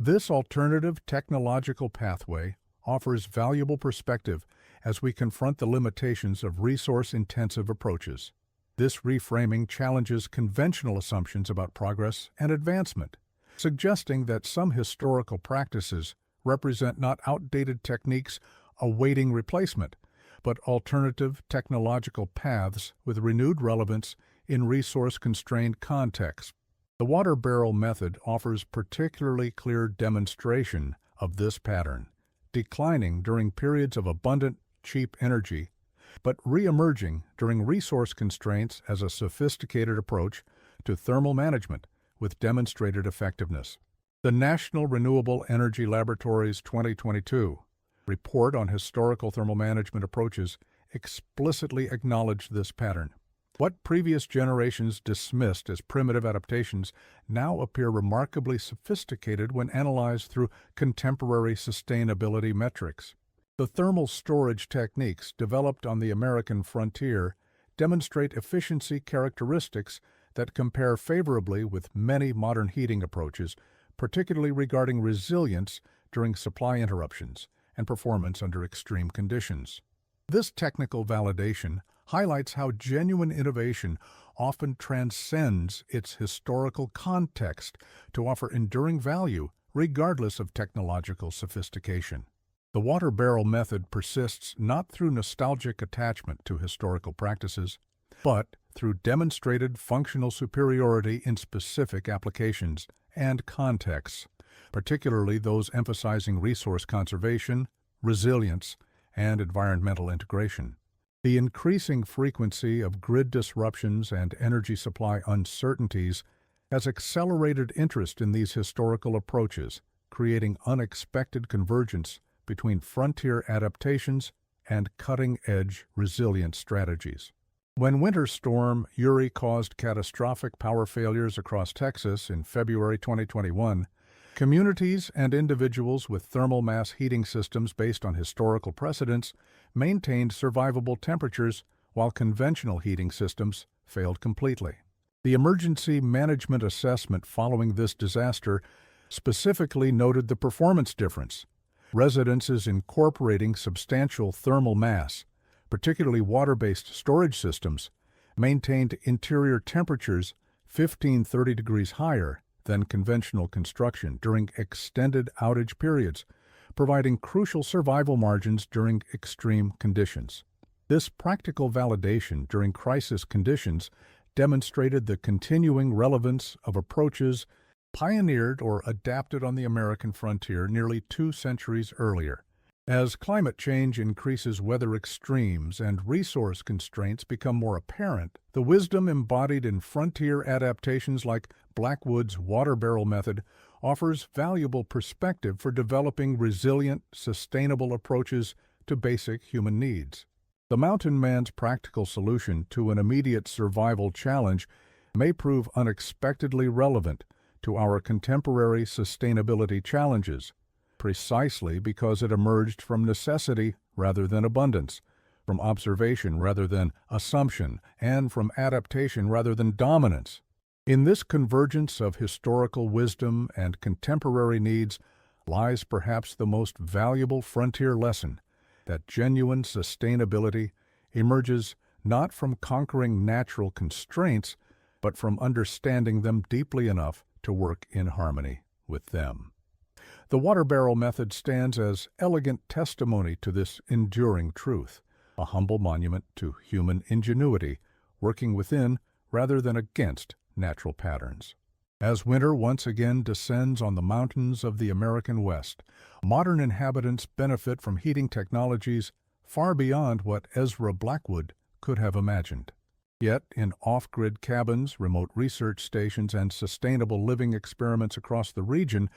This alternative technological pathway offers valuable perspective as we confront the limitations of resource-intensive approaches. This reframing challenges conventional assumptions about progress and advancement, suggesting that some historical practices represent not outdated techniques awaiting replacement, but alternative technological paths with renewed relevance in resource-constrained contexts. The water barrel method offers particularly clear demonstration of this pattern, declining during periods of abundant, cheap energy, but re-emerging during resource constraints as a sophisticated approach to thermal management with demonstrated effectiveness. The National Renewable Energy Laboratory's 2022 report on historical thermal management approaches explicitly acknowledged this pattern. What previous generations dismissed as primitive adaptations now appear remarkably sophisticated when analyzed through contemporary sustainability metrics. The thermal storage techniques developed on the American frontier demonstrate efficiency characteristics that compare favorably with many modern heating approaches, particularly regarding resilience during supply interruptions and performance under extreme conditions. This technical validation highlights how genuine innovation often transcends its historical context to offer enduring value regardless of technological sophistication. The water barrel method persists not through nostalgic attachment to historical practices, but through demonstrated functional superiority in specific applications and contexts, particularly those emphasizing resource conservation, resilience, and environmental integration. The increasing frequency of grid disruptions and energy supply uncertainties has accelerated interest in these historical approaches, creating unexpected convergence between frontier adaptations and cutting-edge resilience strategies. When Winter Storm Uri caused catastrophic power failures across Texas in February 2021, Communities and individuals with thermal mass heating systems based on historical precedents maintained survivable temperatures while conventional heating systems failed completely. The emergency management assessment following this disaster specifically noted the performance difference. Residences incorporating substantial thermal mass, particularly water-based storage systems, maintained interior temperatures 15–30 degrees higher than conventional construction during extended outage periods, providing crucial survival margins during extreme conditions. This practical validation during crisis conditions demonstrated the continuing relevance of approaches pioneered or adapted on the American frontier nearly 2 centuries earlier. As climate change increases weather extremes and resource constraints become more apparent, the wisdom embodied in frontier adaptations like Blackwood's water barrel method offers valuable perspective for developing resilient, sustainable approaches to basic human needs. The mountain man's practical solution to an immediate survival challenge may prove unexpectedly relevant to our contemporary sustainability challenges, precisely because it emerged from necessity rather than abundance, from observation rather than assumption, and from adaptation rather than dominance. In this convergence of historical wisdom and contemporary needs lies perhaps the most valuable frontier lesson, that genuine sustainability emerges not from conquering natural constraints, but from understanding them deeply enough to work in harmony with them. The water barrel method stands as elegant testimony to this enduring truth, a humble monument to human ingenuity, working within rather than against natural patterns. As winter once again descends on the mountains of the American West, modern inhabitants benefit from heating technologies far beyond what Ezra Blackwood could have imagined. Yet, in off-grid cabins, remote research stations, and sustainable living experiments across the region,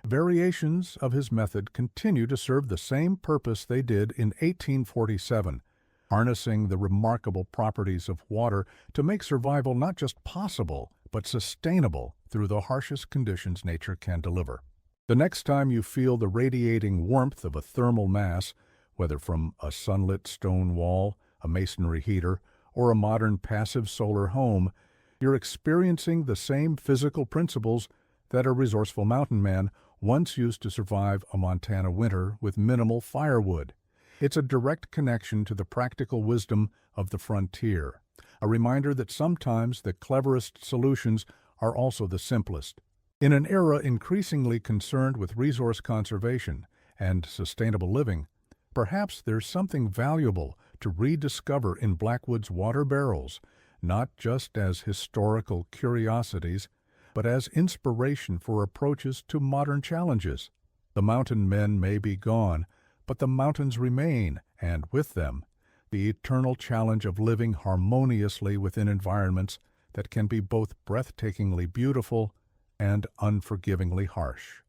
variations of his method continue to serve the same purpose they did in 1847, harnessing the remarkable properties of water to make survival not just possible, but sustainable through the harshest conditions nature can deliver. The next time you feel the radiating warmth of a thermal mass, whether from a sunlit stone wall, a masonry heater, or a modern passive solar home, you're experiencing the same physical principles that a resourceful mountain man once used to survive a Montana winter with minimal firewood. It's a direct connection to the practical wisdom of the frontier, a reminder that sometimes the cleverest solutions are also the simplest. In an era increasingly concerned with resource conservation and sustainable living, perhaps there's something valuable to rediscover in Blackwood's water barrels, not just as historical curiosities, but as inspiration for approaches to modern challenges. The mountain men may be gone, but the mountains remain, and with them, the eternal challenge of living harmoniously within environments that can be both breathtakingly beautiful and unforgivingly harsh.